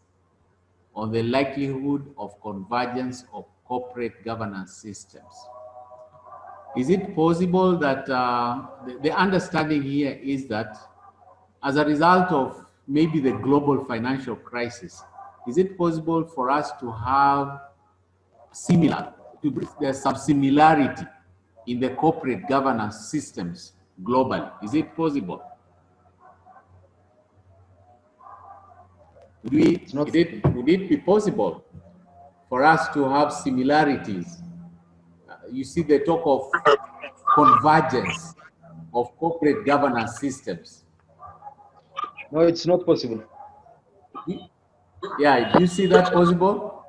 on the likelihood of convergence of corporate governance systems. Is it possible that the understanding here is that as a result of maybe the global financial crisis, is it possible for us to have there's some similarity in the corporate governance systems globally? Is it possible? Would it be possible for us to have similarities? You see the talk of convergence of corporate governance systems. No, it's not possible. Yeah, do you see that possible?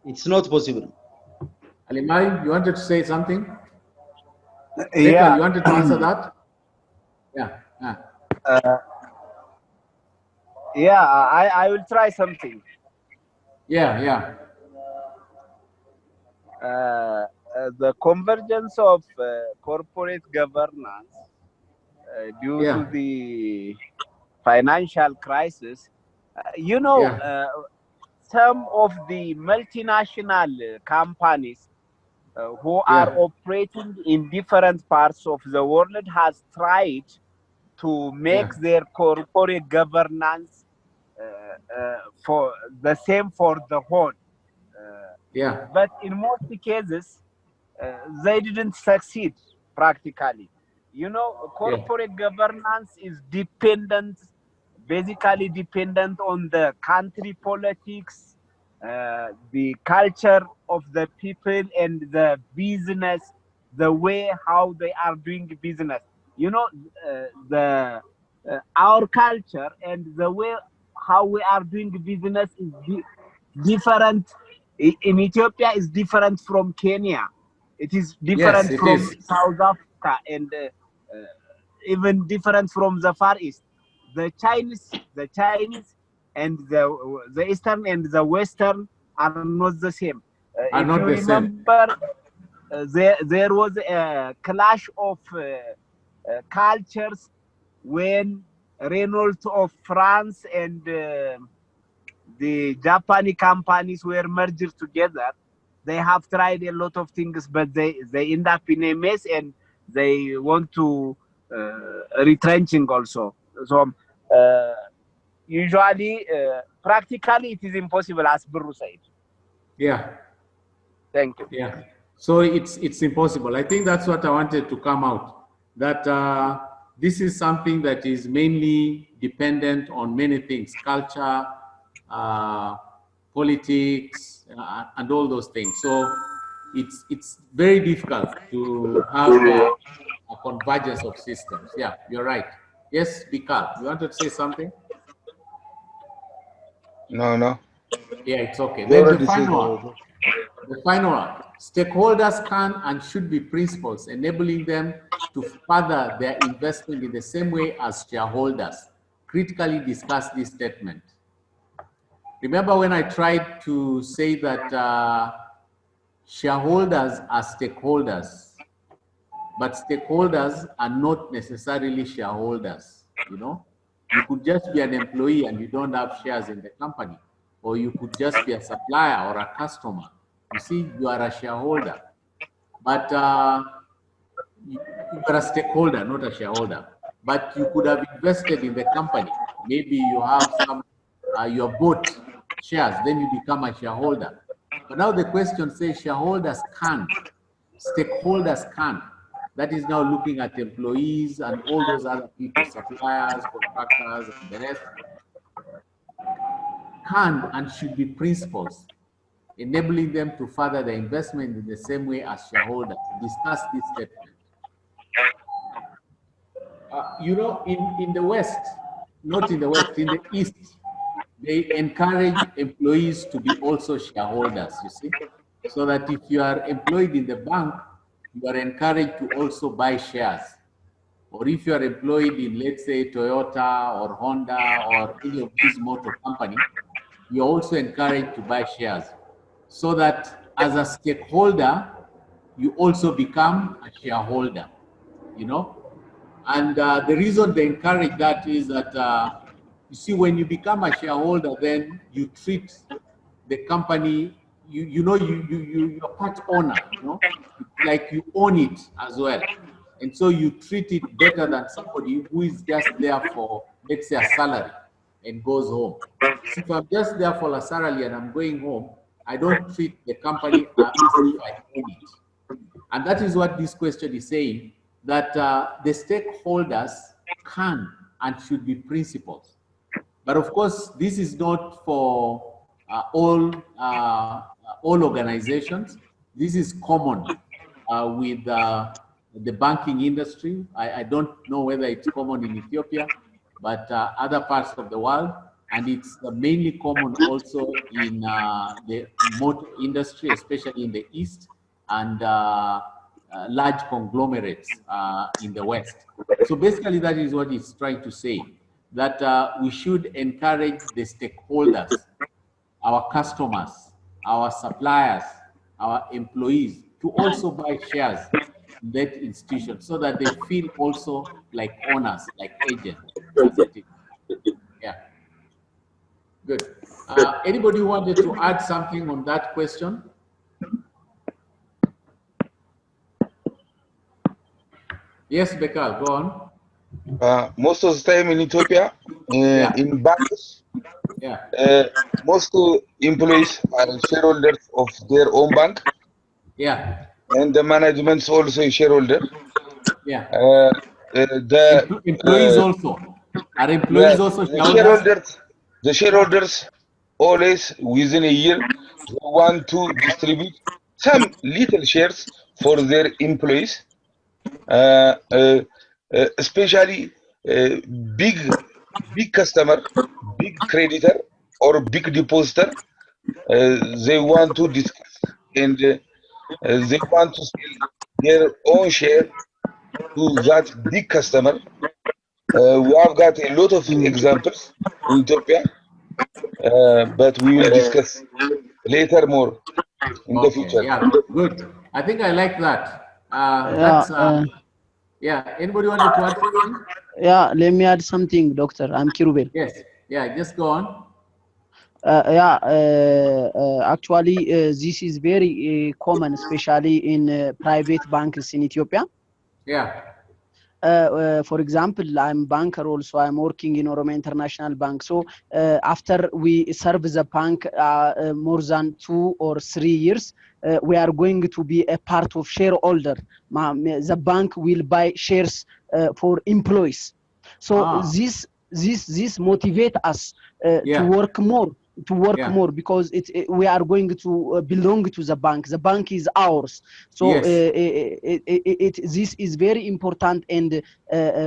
It's not possible. Alimari, you wanted to say something? Yeah. You wanted to answer that? Yeah. Yeah, I will try something. Yeah. The convergence of corporate governance due to the financial crisis, some of the multinational companies who are operating in different parts of the world has tried to make their corporate governance for the same for the whole. But in most cases, they didn't succeed practically. Corporate governance is basically dependent on the country politics, the culture of the people, and the business, the way how they are doing business. Our culture and the way how we are doing business is different. In Ethiopia is different from Kenya. It is different from South Africa, and even different from the Far East. The Chinese and the Eastern and the Western are not the same. If you remember, there was a clash of cultures when Renault of France and the Japanese companies were merged together. They have tried a lot of things, but they end up in a mess, and they want to retrenching also. So usually, practically, it is impossible, as Buru said. Yeah. Thank you. Yeah. So it's impossible. I think that's what I wanted to come out. That this is something that is mainly dependent on many things: culture, politics, and all those things. So it's very difficult to have a convergence of systems. Yeah, you're right. Yes, Bikal, you wanted to say something? No. Yeah, it's okay. Then the final one. Stakeholders can and should be principals, enabling them to further their investment in the same way as shareholders. Critically discuss this statement. Remember when I tried to say that shareholders are stakeholders, but stakeholders are not necessarily shareholders, You could just be an employee and you don't have shares in the company, or you could just be a supplier or a customer. You see, you are a shareholder, but you are a stakeholder, not a shareholder. But you could have invested in the company. Maybe you have some, you have bought shares, then you become a shareholder. But now the question says shareholders can, stakeholders can. That is now looking at employees and all those other people, suppliers, contractors, and the rest. Can and should be principals, enabling them to further their investment in the same way as shareholders. Discuss this statement. In the West, not in the West, in the East, they encourage employees to be also shareholders, you see. so that if you are employed in the bank, you are encouraged to also buy shares. Or if you are employed in, let's say, Toyota or Honda or any of these motor company, you're also encouraged to buy shares, so that as a stakeholder, you also become a shareholder, you know. And the reason they encourage that is that, you see, when you become a shareholder, then you treat the company, you're part owner, you know, like you own it as well. And so you treat it better than somebody who is just there for, let's say, a salary and goes home. So if I'm just there for a salary and I'm going home, I don't treat the company as if I own it. And that is what this question is saying, that the stakeholders can and should be principals. But of course, this is not for all organizations. This is common with the banking industry. I don't know whether it's common in Ethiopia, but other parts of the world. And it's mainly common also in the motor industry, especially in the East, and large conglomerates in the West. So basically, that is what it's trying to say, that we should encourage the stakeholders, our customers, our suppliers, our employees, to also buy shares in that institution, so that they feel also like owners, like agents, as it is. Yeah. Good. Anybody wanted to add something on that question? Yes, Bekal, go on. Most of the time in Ethiopia, in banks, most employees are shareholders of their own bank. Yeah. And the management is also a shareholder. Yeah. The employees also. Are employees also shareholders? The shareholders always within a year want to distribute some little shares for their employees, especially big customer, big creditor, or big depositor. They want to discuss, and they want to sell their own share to that big customer. We have got a lot of examples in Ethiopia, but we will discuss later more in the future. Yeah, good. I think I like that. Anybody wanted to add something? Yeah, let me add something, Doctor. I'm Kirubel. Yes. Yeah, just go on. Actually, this is very common, especially in private banks in Ethiopia. Yeah. For example, I'm banker also. I'm working in Oromia International Bank. So after we serve the bank more than 2 or 3 years, we are going to be a part of shareholder. The bank will buy shares for employees. So this motivates us to work more. Because we are going to belong to the bank. The bank is ours. So this is very important and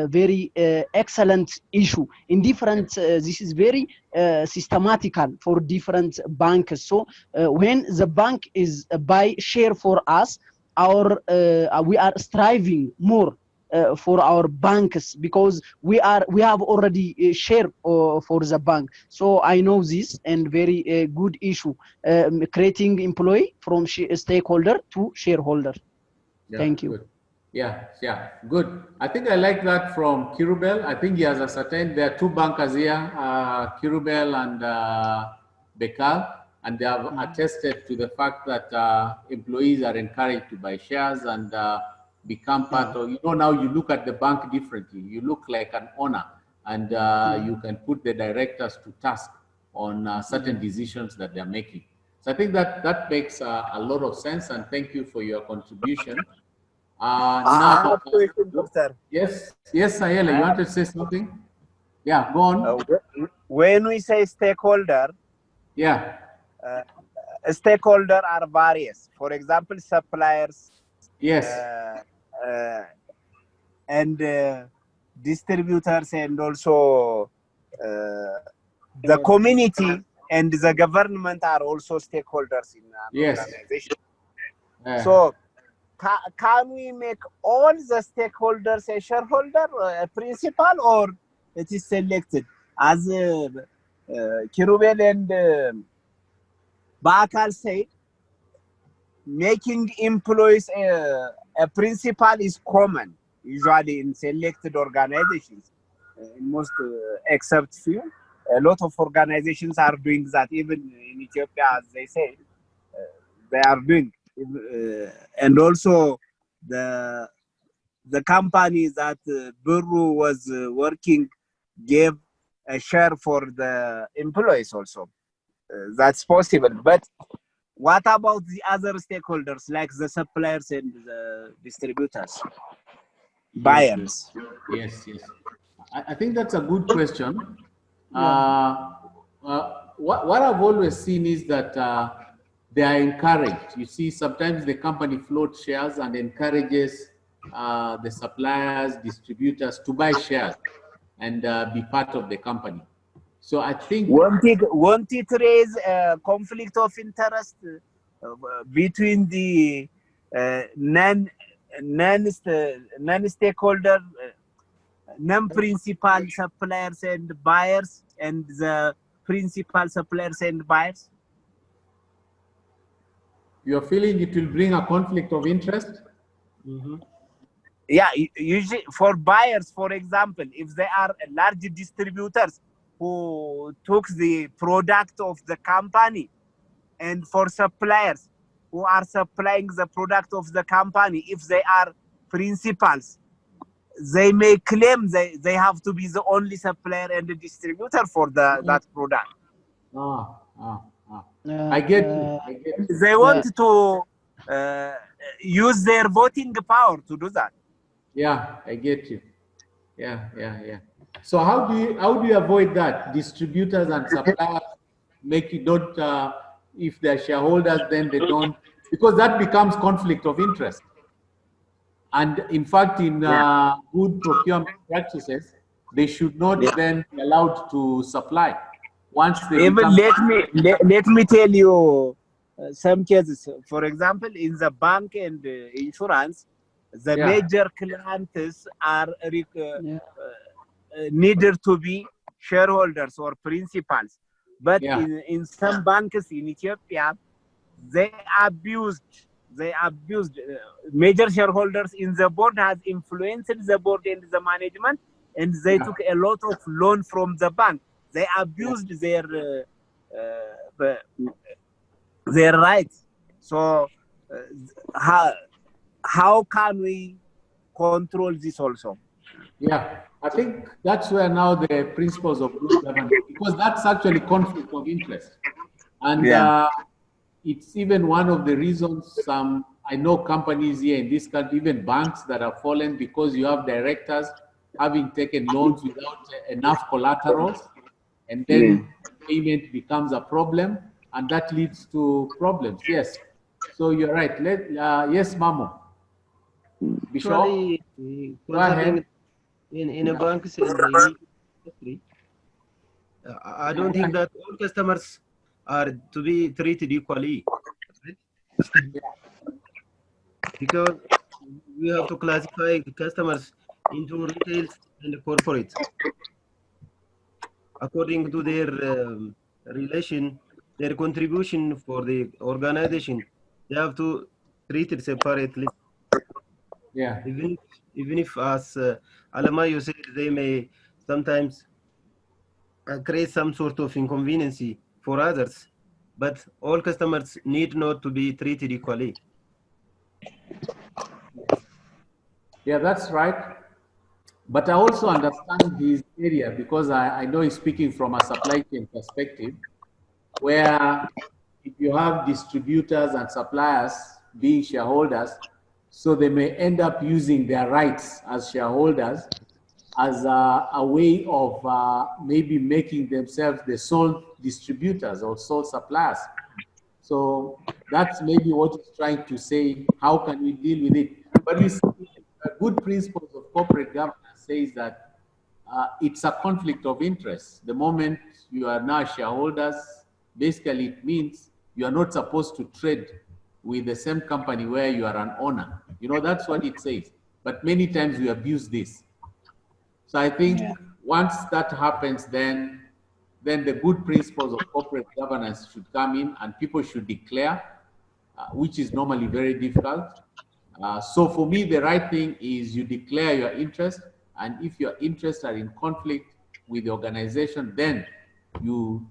very excellent issue. In different, this is very systematical for different banks. So when the bank is buy share for us, we are striving more for our banks, because we have already share for the bank. So I know this, and very good issue, creating employee from stakeholder to shareholder. Thank you. Good. Yeah, good. I think I like that from Kirubel. I think he has ascertained there are 2 bankers here, Kirubel and Bekal, and they have attested to the fact that employees are encouraged to buy shares and become part of, now you look at the bank differently. You look like an owner, and you can put the directors to task on certain decisions that they're making. So I think that makes a lot of sense, and thank you for your contribution. Now, yes, Ayala, you want to say something? Yeah, go on. When we say stakeholder, stakeholder are various. For example, suppliers. Yes. And distributors, and also the community and the government are also stakeholders in an organization. So can we make all the stakeholders a shareholder, a principal, or it is selected as Kirubel and Bakal said? Making employees a principal is common, usually in selected organizations. In most, except few, a lot of organizations are doing that. Even in Ethiopia, as they say, they are doing. And also, the company that Buru was working gave a share for the employees also. That's possible, but what about the other stakeholders like the suppliers and the distributors, buyers? Yes. I think that's a good question. What I've always seen is that they are encouraged. You see, sometimes the company floats shares and encourages the suppliers, distributors to buy shares and be part of the company. So I think won't it raise a conflict of interest between the non-stakeholder, non-principal suppliers and buyers, and the principal suppliers and buyers? you're feeling it will bring a conflict of interest? Yeah, usually for buyers, for example, if they are large distributors who took the product of the company, and for suppliers who are supplying the product of the company, if they are principals, they may claim they have to be the only supplier and the distributor for that product. I get you. They want to use their voting power to do that. Yeah, I get you. Yeah. So how do you avoid that? Distributors and suppliers make you don't, if they're shareholders, then they don't, because that becomes conflict of interest. And in fact, in good procurement practices, they should not then be allowed to supply. Once they Even become, let me tell you some cases. For example, in the bank and insurance, the major clients are needed to be shareholders or principals. But in some banks in Ethiopia, they abused major shareholders in the board has influenced the board and the management, and they took a lot of loan from the bank. They abused their rights. So how can we control this also? Yeah, I think that's where now the principles of good governance, because that's actually conflict of interest. And it's even one of the reasons I know companies here in this country, even banks, that have fallen because you have directors having taken loans without enough collaterals, and then payment becomes a problem, and that leads to problems. Yes, so you're right. Yes, Mamo. Actually, go ahead. In a banks and the industry, I don't think that all customers are to be treated equally, because we have to classify customers into retail and corporate according to their their contribution for the organization. They have to treat it separately. Yeah. Even if, as Alamayo said, they may sometimes create some sort of inconvenience for others, but all customers need not to be treated equally. Yeah, that's right. But I also understand his area, because I know he's speaking from a supply chain perspective, where if you have distributors and suppliers being shareholders, so they may end up using their rights as shareholders as a way of maybe making themselves the sole distributors or sole suppliers. So that's maybe what he's trying to say. How can we deal with it? But we see good principles of corporate governance says that it's a conflict of interest. The moment you are now shareholders, basically it means you are not supposed to trade with the same company where you are an owner. You know, that's what it says. But many times we abuse this. So I think once that happens, then the good principles of corporate governance should come in and people should declare, which is normally very difficult. So for me, the right thing is you declare your interest, and if your interests are in conflict with the organization, then you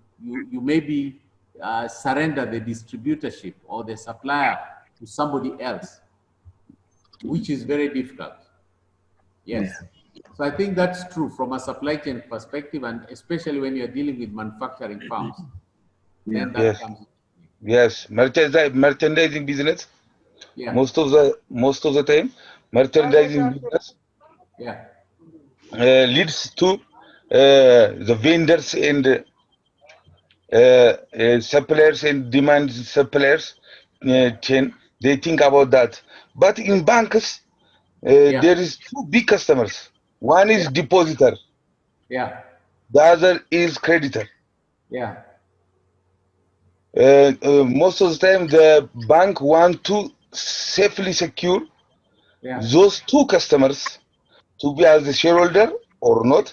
maybe surrender the distributorship or the supplier to somebody else, which is very difficult. Yes. So I think that's true from a supply chain perspective, and especially when you're dealing with manufacturing firms. Then that comes. Yes, merchandising business. Yeah. Most of the time, merchandising business leads to the vendors and suppliers and demand suppliers chain. They think about that. But in banks, there is two big customers. One is depositor. Yeah. The other is creditor. Yeah. Most of the time, the bank want to safely secure those two customers to be as a shareholder or not.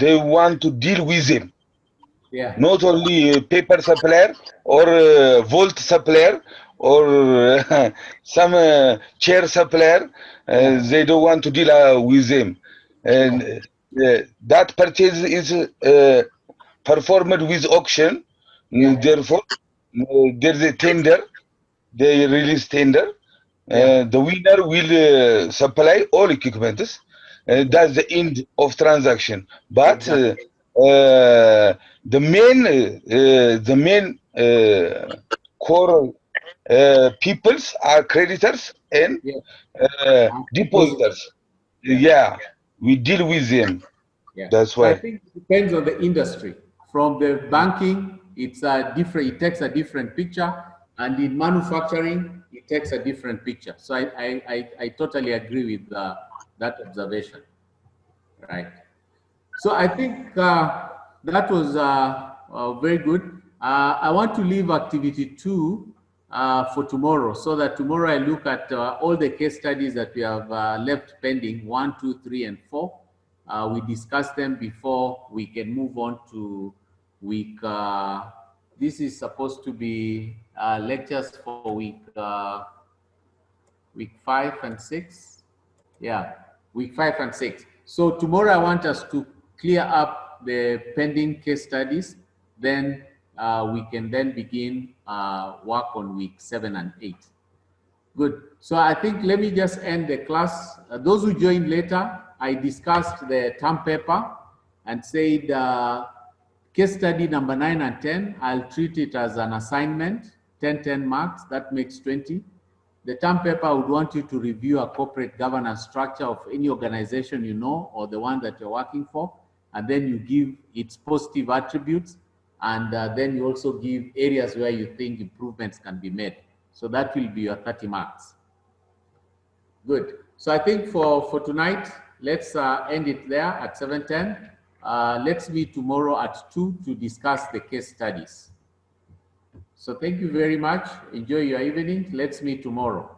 They want to deal with them. Yeah. Not only paper supplier or vault supplier or some chair supplier. They don't want to deal with them. And that purchase is performed with auction. Therefore, there's a tender. They release tender. The winner will supply all equipments. That's the end of transaction. But the main core peoples are creditors and depositors. Yeah, we deal with them. That's why. I think it depends on the industry. From the banking, it's a different. It takes a different picture, and in manufacturing, it takes a different picture. So I totally agree with that observation. Right. So I think that was very good. I want to leave activity 2 for tomorrow, so that tomorrow I look at all the case studies that we have left pending, 1, 2, 3, and 4. We discuss them before we can move on to week. This is supposed to be lectures for week 5 and 6. Yeah, week 5 and 6. So tomorrow I want us to clear up the pending case studies. Then we can then begin work on week 7 and 8. Good. So I think let me just end the class. Those who joined later, I discussed the term paper and said case study number 9 and 10, I'll treat it as an assignment, 10 marks, that makes 20. The term paper, I would want you to review a corporate governance structure of any organization you know, or the one that you're working for, and then you give its positive attributes, and then you also give areas where you think improvements can be made. So that will be your 30 marks. Good. So I think for tonight, let's end it there at 7:10. Let's meet tomorrow at 2 to discuss the case studies. So thank you very much. Enjoy your evening. Let's meet tomorrow.